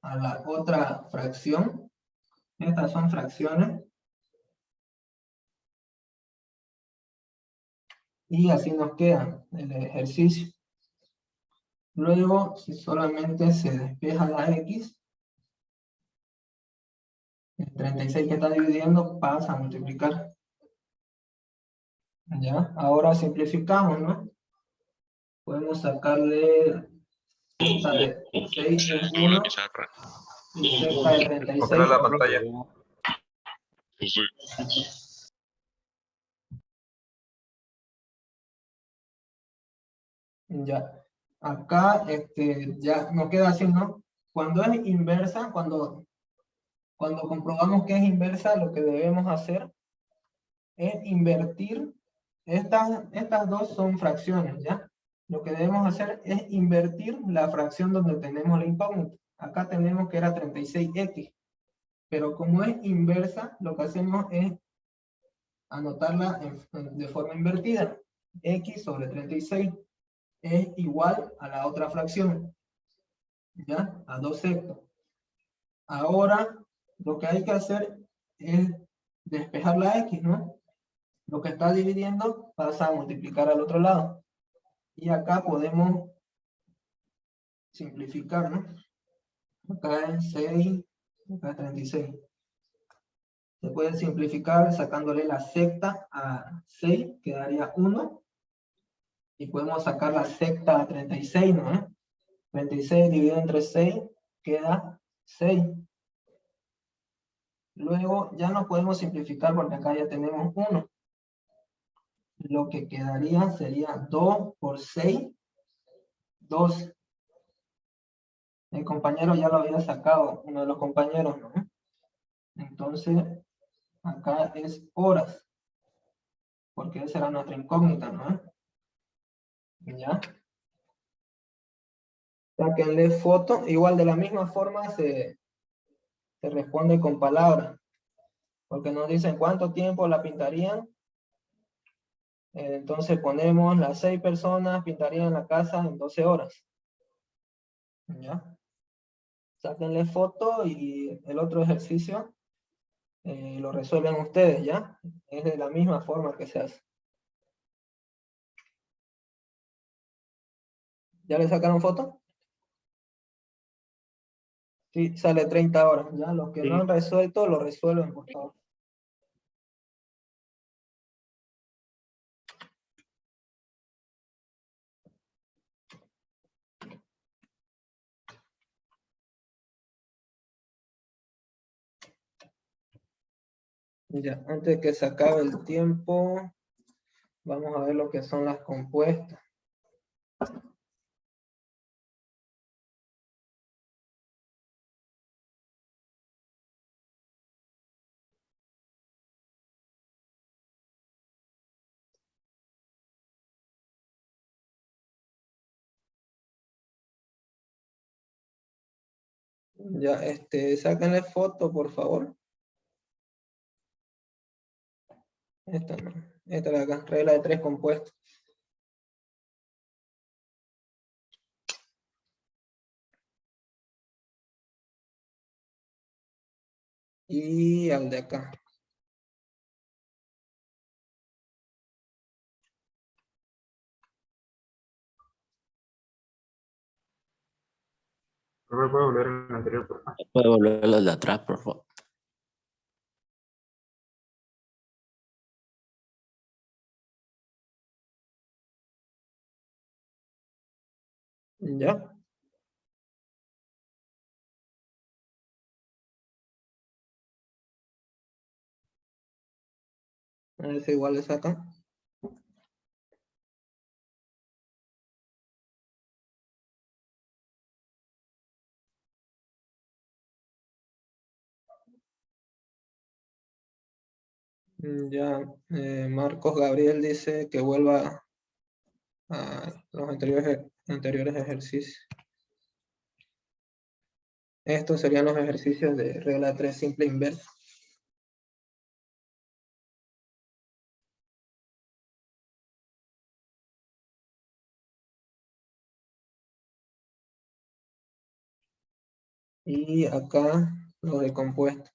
a la otra fracción. Estas son fracciones. Y así nos queda el ejercicio. Luego, si solamente se despeja la x, el 36 que está dividiendo pasa a multiplicar. ¿Ya? Ahora simplificamos, ¿no? Podemos sacarle sexta de 6 es 1 y sexta de 36. Mostrar la pantalla. Ya. Acá ya nos queda así, ¿no? Cuando es inversa, cuando comprobamos que es inversa, lo que debemos hacer es invertir. Estas dos son fracciones, ¿ya? Lo que debemos hacer es invertir la fracción donde tenemos la incógnita. Acá tenemos que era 36x. Pero como es inversa, lo que hacemos es anotarla de forma invertida. X sobre 36 es igual a la otra fracción. ¿Ya? A 2 sextos. Ahora, lo que hay que hacer es despejar la x, ¿no? Lo que está dividiendo pasa a multiplicar al otro lado. Y acá podemos simplificar, ¿no? Acá es 6, acá es 36. Se puede simplificar sacándole la sexta a 6, quedaría 1. Y podemos sacar la sexta a 36, ¿no? 36 dividido entre 6 queda 6. Luego ya no podemos simplificar porque acá ya tenemos 1. Lo que quedaría sería 2 por 6, 12. El compañero ya lo había sacado, uno de los compañeros, ¿no? Entonces, acá es horas, porque esa era nuestra incógnita, ¿no? ¿Ya? Sáquenle foto, igual de la misma forma se responde con palabras, porque nos dicen cuánto tiempo la pintarían, Entonces ponemos las 6 personas pintarían la casa en 12 horas. ¿Ya? Sáquenle foto y el otro ejercicio lo resuelven ustedes, ¿ya? Es de la misma forma que se hace. ¿Ya le sacaron foto? Sí, sale 30 horas, ¿ya? Los que no han resuelto, lo resuelven, por favor. Ya, antes que se acabe el tiempo, vamos a ver lo que son las compuestas. Ya, sáquenle foto, por favor. Esta no, esta de acá, regla de 3 compuestos. Y al de acá. ¿Puedo volver al anterior, por favor? Puede volver a los de atrás, por favor. ¿Ya? Es igual es acá. Ya, Marcos Gabriel dice que vuelva a los anteriores ejercicios. Estos serían los ejercicios de regla 3 simple inversa. Y acá los de compuesto.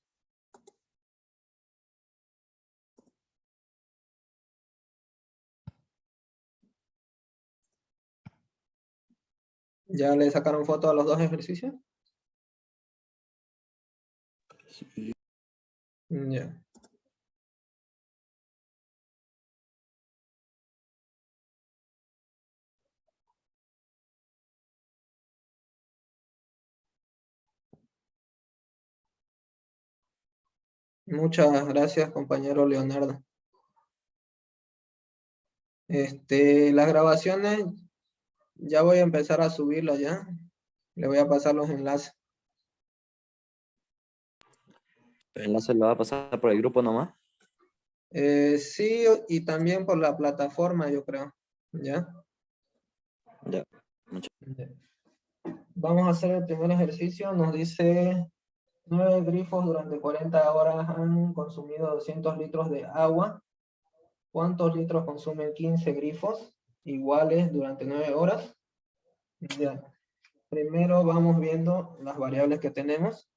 ¿Ya le sacaron foto a los 2 ejercicios? Sí. Ya. Muchas gracias, compañero Leonardo. Las grabaciones, ya voy a empezar a subirlas ya. Le voy a pasar los enlaces. ¿El enlace lo va a pasar por el grupo nomás? Sí, y también por la plataforma, yo creo. ¿Ya? Ya. Ya. Vamos a hacer el primer ejercicio. Nos dice 9 grifos durante 40 horas han consumido 200 litros de agua. ¿Cuántos litros consumen 15 grifos iguales durante 9 horas? Ya. Primero vamos viendo las variables que tenemos.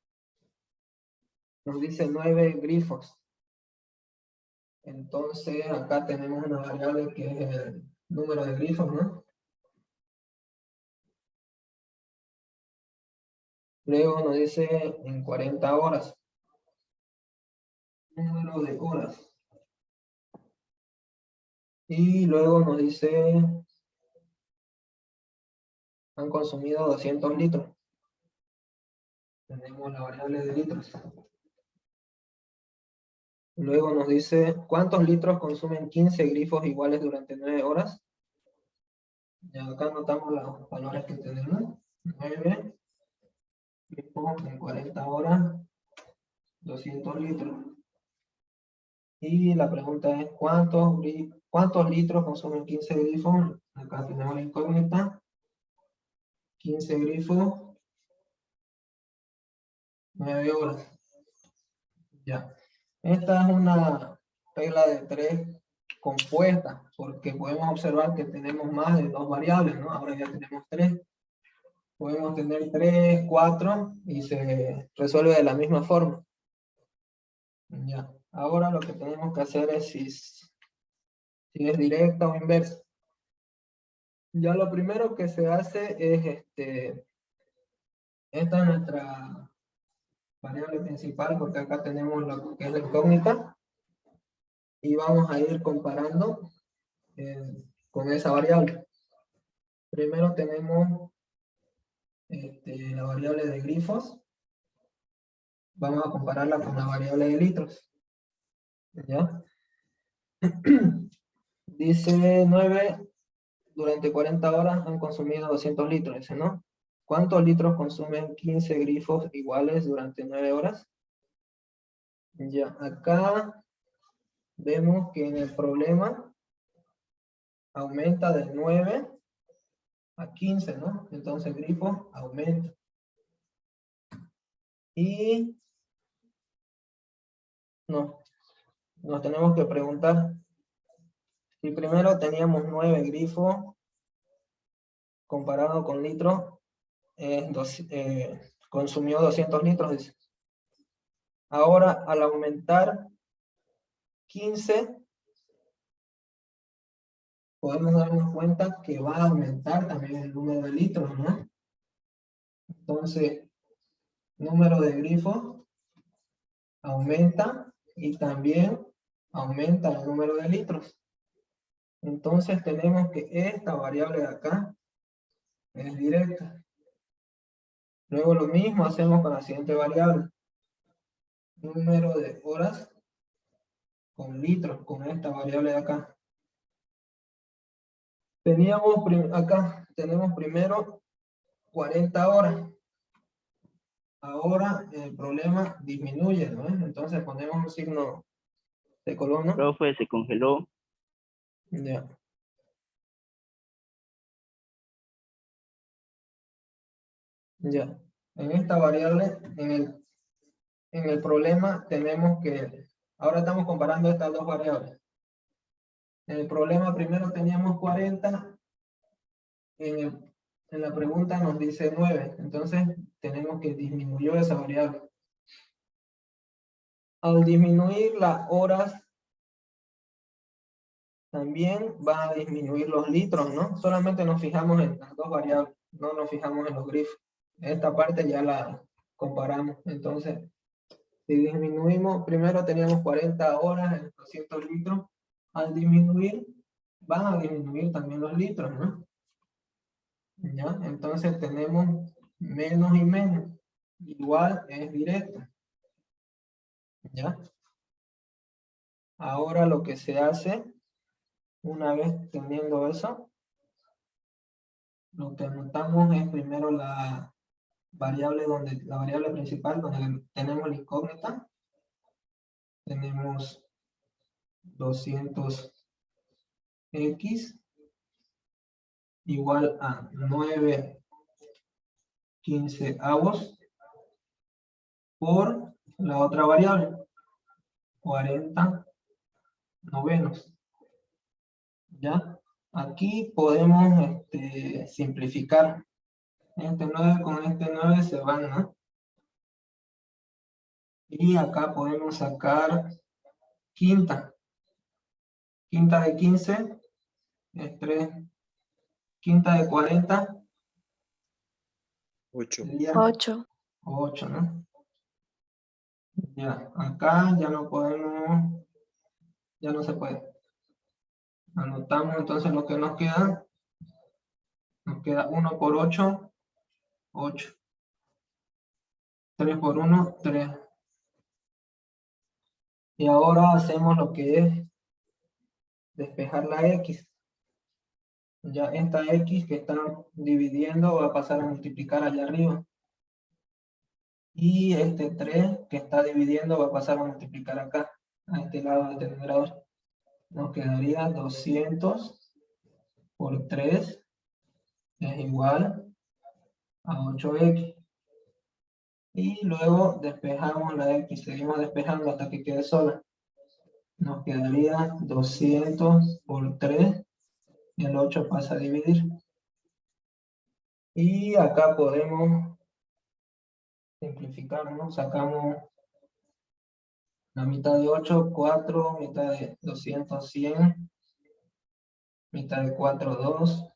Nos dice 9 grifos. Entonces acá tenemos una variable que es el número de grifos, ¿no? Luego nos dice en 40 horas. Número de horas. Y luego nos dice han consumido 200 litros. Tenemos la variable de litros. Luego nos dice cuántos litros consumen 15 grifos iguales durante 9 horas. Y acá anotamos los valores que tenemos. 9 grifos en 40 horas, 200 litros. Y la pregunta es ¿cuántos litros consumen 15 grifos? Acá tenemos la incógnita. 15 grifos, 9 horas. Ya. Esta es una regla de 3 compuesta, porque podemos observar que tenemos más de 2 variables, ¿no? Ahora ya tenemos 3. Podemos tener 3, 4 y se resuelve de la misma forma. Ya. Ahora lo que tenemos que hacer es si es directa o inversa. Ya lo primero que se hace es esta es nuestra variable principal, porque acá tenemos lo que es la incógnita, y vamos a ir comparando con esa variable. Primero tenemos la variable de grifos, vamos a compararla con la variable de litros. ¿Ya? Dice 9, durante 40 horas han consumido 200 litros, dice, ¿no? ¿Cuántos litros consumen 15 grifos iguales durante 9 horas? Ya, acá vemos que en el problema aumenta de 9 a 15, ¿no? Entonces el grifo aumenta. Y nos tenemos que preguntar, si primero teníamos 9 grifos, comparado con litros, consumió 200 litros, dice. Ahora, al aumentar 15, podemos darnos cuenta que va a aumentar también el número de litros, ¿no? Entonces, número de grifos aumenta y también aumenta el número de litros. Entonces tenemos que esta variable de acá es directa. Luego lo mismo hacemos con la siguiente variable. Número de horas con litros, con esta variable de acá. Acá tenemos primero 40 horas. Ahora el problema disminuye, ¿no? Entonces ponemos un signo de columna. Profe, se congeló. Ya. Ya. En esta variable, en el problema tenemos que, ahora estamos comparando estas dos variables. En el problema primero teníamos 40, en la pregunta nos dice 9, entonces tenemos que disminuir esa variable. Al disminuir las horas, también va a disminuir los litros, ¿no? Solamente nos fijamos en las dos variables, no nos fijamos en los grifos. Esta parte ya la comparamos, entonces, si disminuimos, primero teníamos 40 horas en 200 litros, al disminuir, van a disminuir también los litros, ¿no? ¿Ya? Entonces tenemos menos y menos, igual es directo. ¿Ya? Ahora lo que se hace, una vez teniendo eso, lo que anotamos es primero la variable principal donde tenemos la incógnita. Tenemos 200x igual a 9/15 por la otra variable, 40 novenos. ¿Ya? Aquí podemos simplificar. Este 9 con este 9 se van, ¿no? Y acá podemos sacar quinta. Quinta de 15 es 3. Quinta de 40. 8. 8. ¿No? Ya, acá ya no podemos, ya no se puede. Anotamos entonces lo que nos queda. Nos queda 1 por 8, 8. 3 por 1, 3. Y ahora hacemos lo que es despejar la X. Ya esta X que están dividiendo va a pasar a multiplicar allá arriba. Y este 3 que está dividiendo va a pasar a multiplicar acá, a este lado del numerador. Nos quedaría 200 por 3 es igual a 8x. Y luego despejamos la X, seguimos despejando hasta que quede sola. nos quedaría 200 por 3, y el 8 pasa a dividir. Y acá podemos simplificar, ¿no? Sacamos la mitad de 8, 4, mitad de 200, 100, mitad de 4, 2,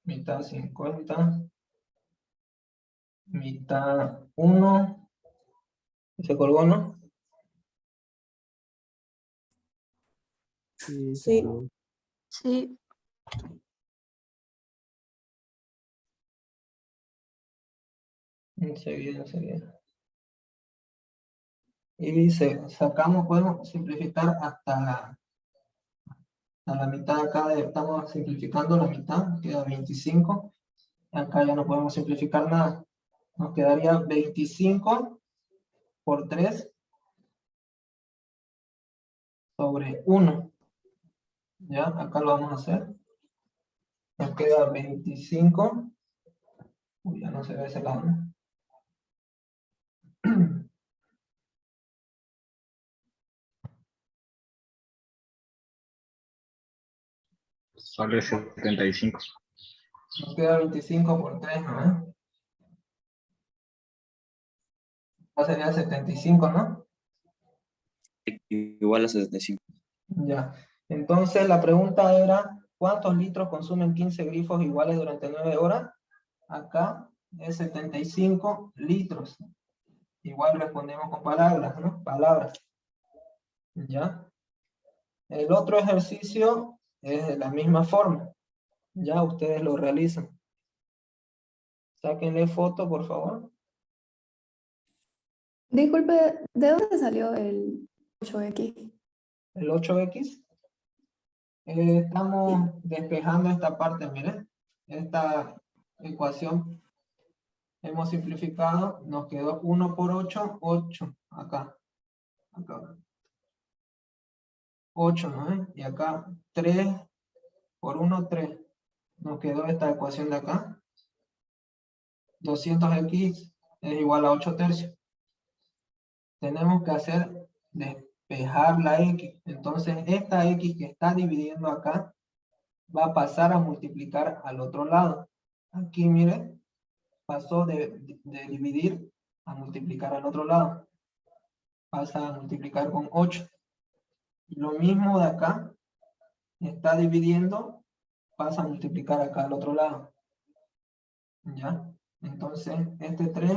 mitad 50, mitad 1, se colgó, ¿no? Sí. Sí. Enseguida. Y sacamos, podemos simplificar hasta la mitad acá, estamos simplificando la mitad, queda 25. Acá ya no podemos simplificar nada. Nos quedaría 25 por 3 sobre 1. ¿Ya? Acá lo vamos a hacer. Nos queda 25. Uy, ya no se ve ese lado, ¿no? Sale 75. Nos queda 25 por 3, ¿no? Sería 75, ¿no? Igual a 75. Ya. Entonces la pregunta era, ¿cuántos litros consumen 15 grifos iguales durante 9 horas? Acá es 75 litros. Igual respondemos con palabras, ¿no? Palabras. ¿Ya? El otro ejercicio es de la misma forma. Ya ustedes lo realizan. Sáquenle foto, por favor. Disculpe, ¿de dónde salió el 8X? El 8X. Estamos despejando esta parte, miren. Esta ecuación hemos simplificado. Nos quedó 1 por 8, 8. Acá. 8, ¿no? Y acá 3 por 1, 3. Nos quedó esta ecuación de acá. 200x es igual a 8 tercios. Tenemos que hacer despejar la x. Entonces esta x que está dividiendo acá va a pasar a multiplicar al otro lado. Aquí, miren, pasó de dividir a multiplicar al otro lado. Pasa a multiplicar con 8. Y lo mismo de acá, está dividiendo, pasa a multiplicar acá al otro lado. ¿Ya? Entonces, este 3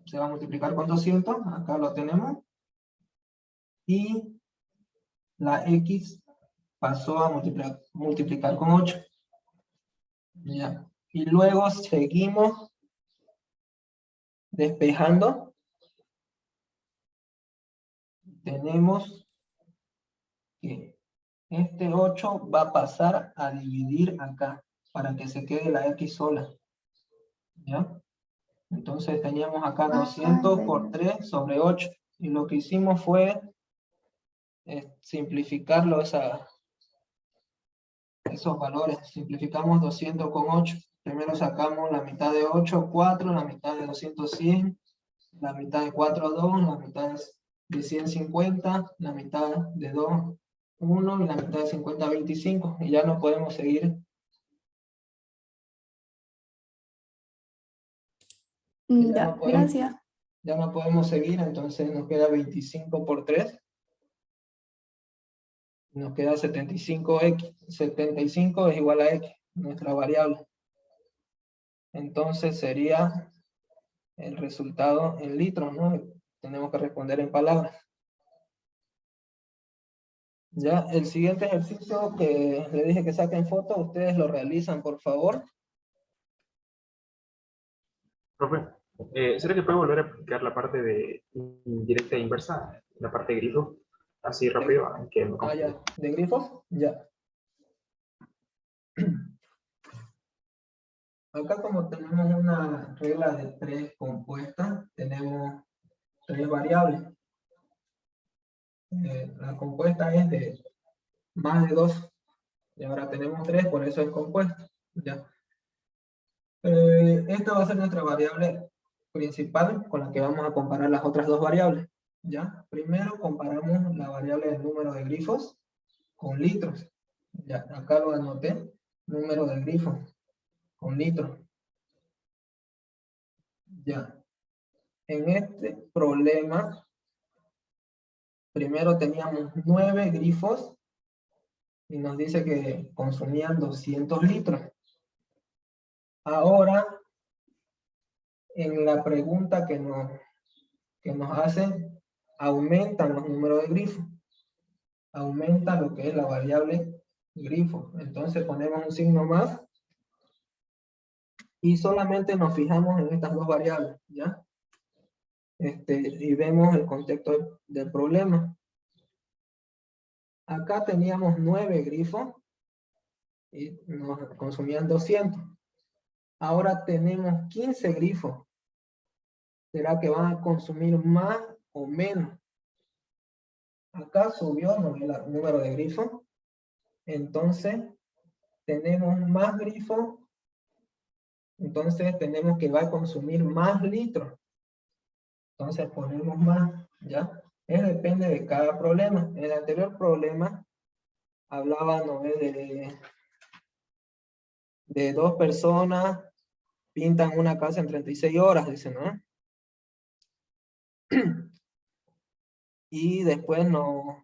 se va a multiplicar con 200, acá lo tenemos. Y la x pasó a multiplicar con 8. ¿Ya? Y luego seguimos despejando. Tenemos que este 8 va a pasar a dividir acá, para que se quede la x sola. ¿Ya? Entonces teníamos acá 200 por 3 sobre 8. Y lo que hicimos fue simplificarlo, esos valores. Simplificamos 200 con 8. Primero sacamos la mitad de 8, 4, la mitad de 200, 100, la mitad de 4, 2, la mitad de 100, 50, la mitad de 2, 1, y la mitad de 50, 25. Y ya no podemos seguir. Ya, gracias. Ya no podemos seguir, entonces nos queda 25 por 3. Nos queda 75x. 75 es igual a x, nuestra variable. Entonces sería el resultado en litros, ¿no? Tenemos que responder en palabras. Ya, el siguiente ejercicio que le dije que saquen foto, ustedes lo realizan, por favor. Profe, ¿será que puede volver a explicar la parte de indirecta e inversa? La parte de grifo, así rápido. Ya. ¿De grifos? Ya. Acá, como tenemos una regla de 3 compuestas, tenemos 3 variables. La compuesta es de más de 2. Y ahora tenemos 3, por eso es compuesta. Ya. Esta va a ser nuestra variable principal con la que vamos a comparar las otras dos variables. ¿Ya? Primero comparamos la variable del número de grifos con litros. Ya, acá lo anoté, número de grifos con litros. Ya. En este problema, primero teníamos 9 grifos y nos dice que consumían 200 litros. Ahora, en la pregunta que nos hacen, aumentan los números de grifos. Aumenta lo que es la variable grifo. Entonces ponemos un signo más y solamente nos fijamos en estas dos variables, ¿ya? Y vemos el contexto del problema. Acá teníamos 9 grifos y nos consumían 200. Ahora tenemos 15 grifos. ¿Será que van a consumir más o menos? Acá subió el número de grifos. Entonces, tenemos más grifos. Entonces, tenemos que va a consumir más litros. Entonces, ponemos más, ¿ya? Depende de cada problema. En el anterior problema, hablaba, ¿no?, de 2 personas pintan una casa en 36 horas, dice, ¿no? Y después nos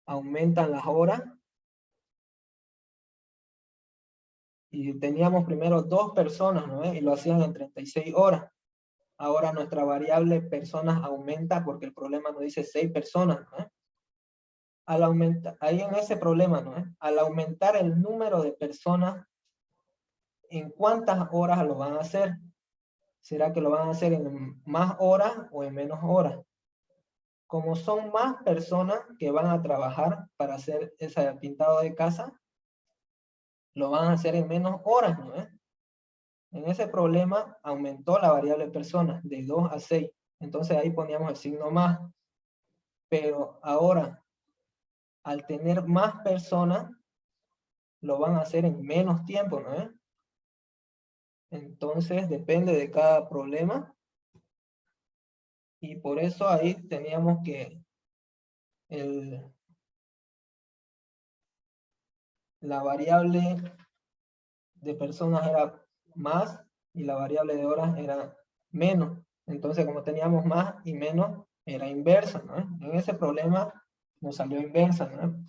aumentan las horas. Y teníamos primero 2 personas, ¿no? Y lo hacían en 36 horas. Ahora nuestra variable personas aumenta porque el problema nos dice 6 personas, ¿no? Al aumentar, ahí en ese problema, ¿no? Al aumentar el número de personas, ¿en cuántas horas lo van a hacer? ¿Será que lo van a hacer en más horas o en menos horas? Como son más personas que van a trabajar para hacer ese pintado de casa, lo van a hacer en menos horas, ¿no? En ese problema aumentó la variable persona de 2 a 6. Entonces ahí poníamos el signo más. Pero ahora, al tener más personas, lo van a hacer en menos tiempo, ¿no? Entonces depende de cada problema. Y por eso ahí teníamos que la variable de personas era más y la variable de horas era menos. Entonces, como teníamos más y menos, era inversa, ¿no? En ese problema nos salió inversa, ¿no?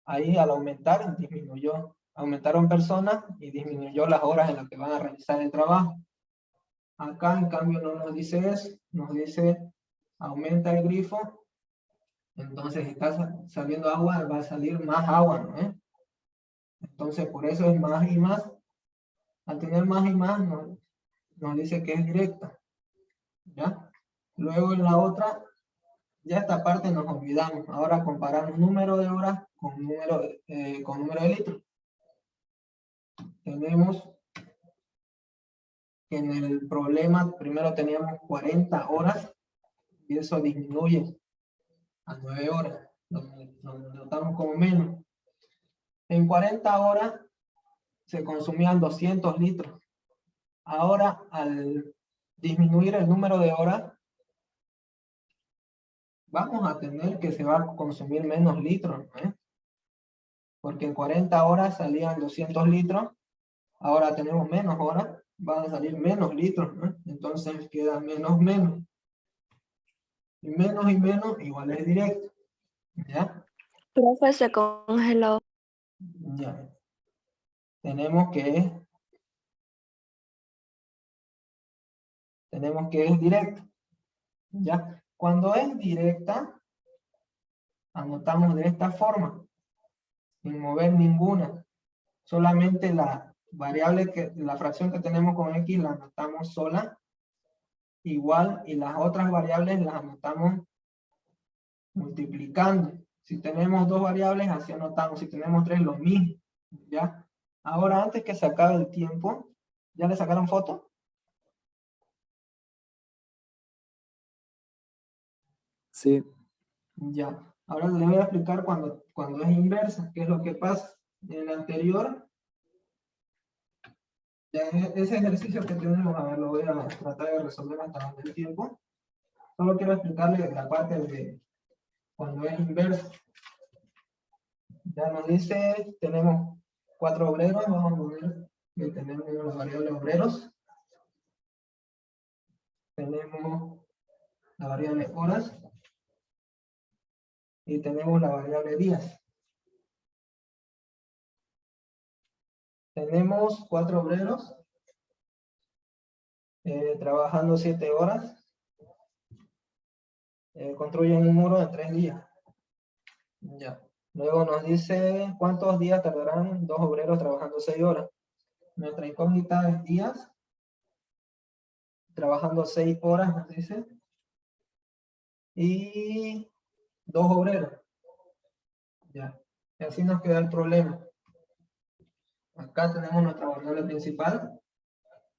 Ahí al aumentar, disminuyó. Aumentaron personas y disminuyó las horas en las que van a realizar el trabajo. Acá, en cambio, no nos dice eso. Nos dice, aumenta el grifo. Entonces, está saliendo agua, va a salir más agua, ¿no? Entonces, por eso es más y más. Al tener más y más, nos dice que es directa. ¿Ya? Luego en la otra, ya esta parte nos olvidamos. Ahora comparamos número de horas con número de litros. Tenemos que en el problema primero teníamos 40 horas y eso disminuye a 9 horas. Lo notamos como menos. En 40 horas se consumían 200 litros. Ahora, al disminuir el número de horas, vamos a tener que se va a consumir menos litros, ¿eh? Porque en 40 horas salían 200 litros, ahora tenemos menos horas, van a salir menos litros, ¿no? Entonces queda menos. Y menos igual es directo. ¿Ya? Profe, se congeló. Ya. Tenemos que es directo. ¿Ya? Cuando es directa, anotamos de esta forma, sin mover ninguna. Solamente la variable, la fracción que tenemos con X la anotamos sola, igual, y las otras variables las anotamos multiplicando. Si tenemos 2 variables, así anotamos. Si tenemos 3, lo mismo. ¿Ya? Ahora, antes que se acabe el tiempo, ¿ya le sacaron foto? Sí. Ya. Ahora les voy a explicar cuando es inversa, qué es lo que pasa. En el anterior, ya ese ejercicio que tenemos, a ver, lo voy a tratar de resolver hasta donde el tiempo. Solo quiero explicarle la parte de cuando es inverso. Ya nos dice, tenemos 4 obreros, vamos a poner que tenemos la variable obreros. Tenemos la variable horas. Y tenemos la variable días. Tenemos 4 obreros trabajando 7 horas. Construyen un muro de 3 días. Ya. Luego nos dice cuántos días tardarán 2 obreros trabajando 6 horas. Nuestra incógnita es días. Trabajando 6 horas, nos dice. Y 2 obreros. Ya. Y así nos queda el problema. Acá tenemos nuestra variable principal.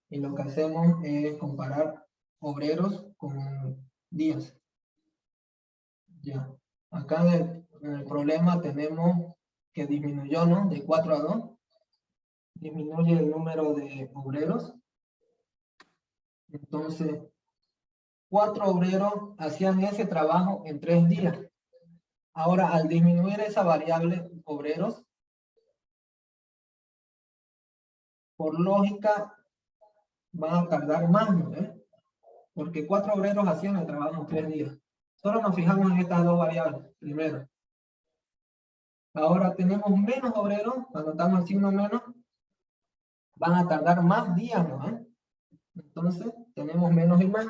Y lo que hacemos es comparar obreros con días. Ya. Acá en el problema tenemos que disminuyó, ¿no? De 4 a 2. Disminuye el número de obreros. Entonces, 4 obreros hacían ese trabajo en 3 días. Ahora, al disminuir esa variable obreros, por lógica, van a tardar más, ¿no? Porque 4 obreros hacían el trabajo en 3 días. Solo nos fijamos en estas 2 variables, primero. Ahora tenemos menos obreros, cuando estamos el signo menos, van a tardar más días, ¿no? Entonces, tenemos menos y más.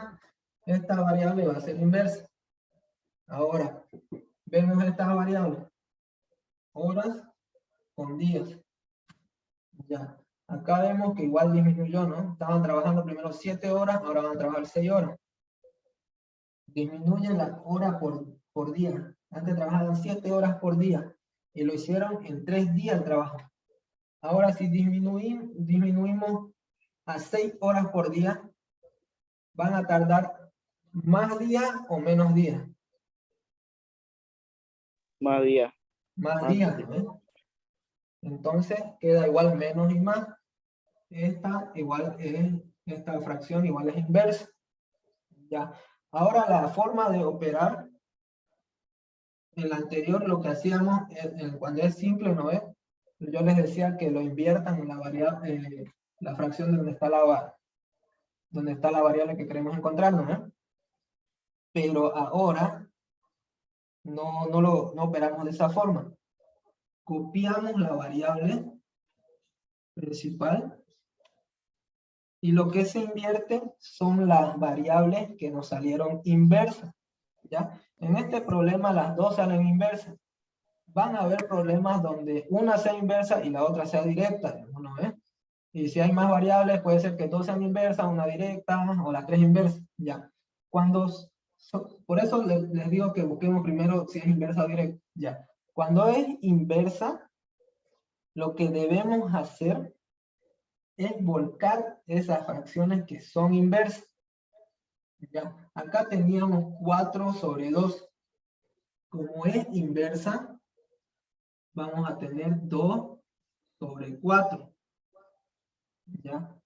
Esta variable va a ser inversa. Ahora, vemos esta variable. Horas con días. Ya. Acá vemos que igual disminuyó, ¿no? Estaban trabajando primero 7 horas, ahora van a trabajar 6 horas. Disminuyen la hora por día. Antes trabajaban 7 horas por día. Y lo hicieron en 3 días el trabajo. Ahora si disminuimos a 6 horas por día, van a tardar más días o menos días. Más días. Más días, ¿no? Entonces queda igual menos y más. Esta fracción igual es inversa. Ya. Ahora la forma de operar, en la anterior lo que hacíamos cuando es simple, ¿no es? Yo les decía que lo inviertan en la variable, la fracción donde está la variable que queremos encontrar, ¿no? Pero ahora no operamos de esa forma. Copiamos la variable principal y lo que se invierte son las variables que nos salieron inversas. ¿Ya? En este problema las dos salen inversas. Van a haber problemas donde una sea inversa y la otra sea directa, ¿no? Y si hay más variables, puede ser que dos sean inversas, una directa, o las 3 inversas, ya. Por eso les digo que busquemos primero si es inversa o directa, ya. Cuando es inversa, lo que debemos hacer es volcar esas fracciones que son inversas. Ya. Acá teníamos 4 sobre 2. Como es inversa, vamos a tener 2 sobre 4. ¿Ya?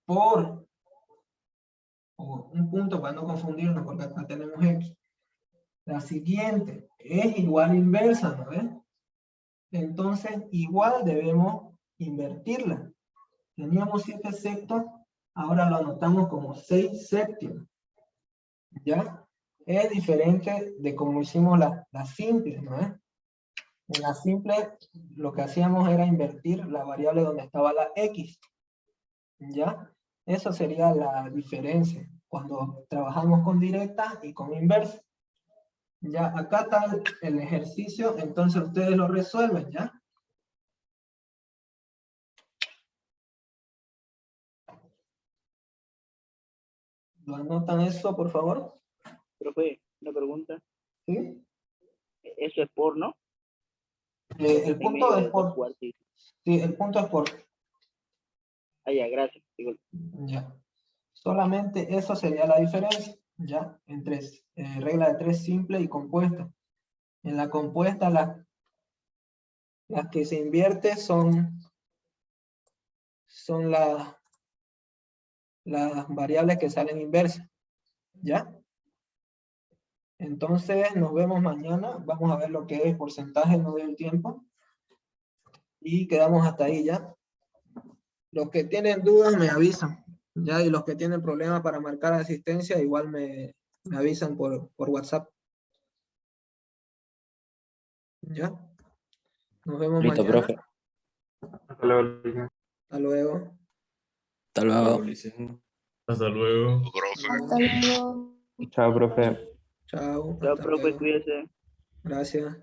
Por un punto para no confundirnos, porque acá tenemos X. La siguiente es igual inversa, ¿no ves? Entonces, igual debemos invertirla. Teníamos 7 sextos, ahora lo anotamos como 6 séptimos. ¿Ya? Es diferente de como hicimos la simple, ¿no es? En la simple, lo que hacíamos era invertir la variable donde estaba la X. ¿Ya? Eso sería la diferencia cuando trabajamos con directa y con inversa. Ya, acá está el ejercicio, entonces ustedes lo resuelven, ¿ya? ¿Lo anotan eso, por favor? Profe, una pregunta. ¿Sí? Eso es por, ¿no? El punto es por... Sí, el punto es por... Ah, ya, gracias. Ya. Solamente eso sería la diferencia, ¿ya? Entre regla de 3 simple y compuesta. En la compuesta, las que se invierte son las variables que salen inversas, ¿ya? Entonces, nos vemos mañana. Vamos a ver lo que es porcentaje, no doy el tiempo. Y quedamos hasta ahí ya. Los que tienen dudas me avisan. Ya, y los que tienen problemas para marcar asistencia, igual me avisan por WhatsApp. ¿Ya? Nos vemos Listo, mañana. profe. Hasta luego, Luis. Hasta luego. Hasta luego. Hasta luego. Hasta luego. Chao, profe. Chao. Chao, hasta profe, luego. cuídese. Gracias.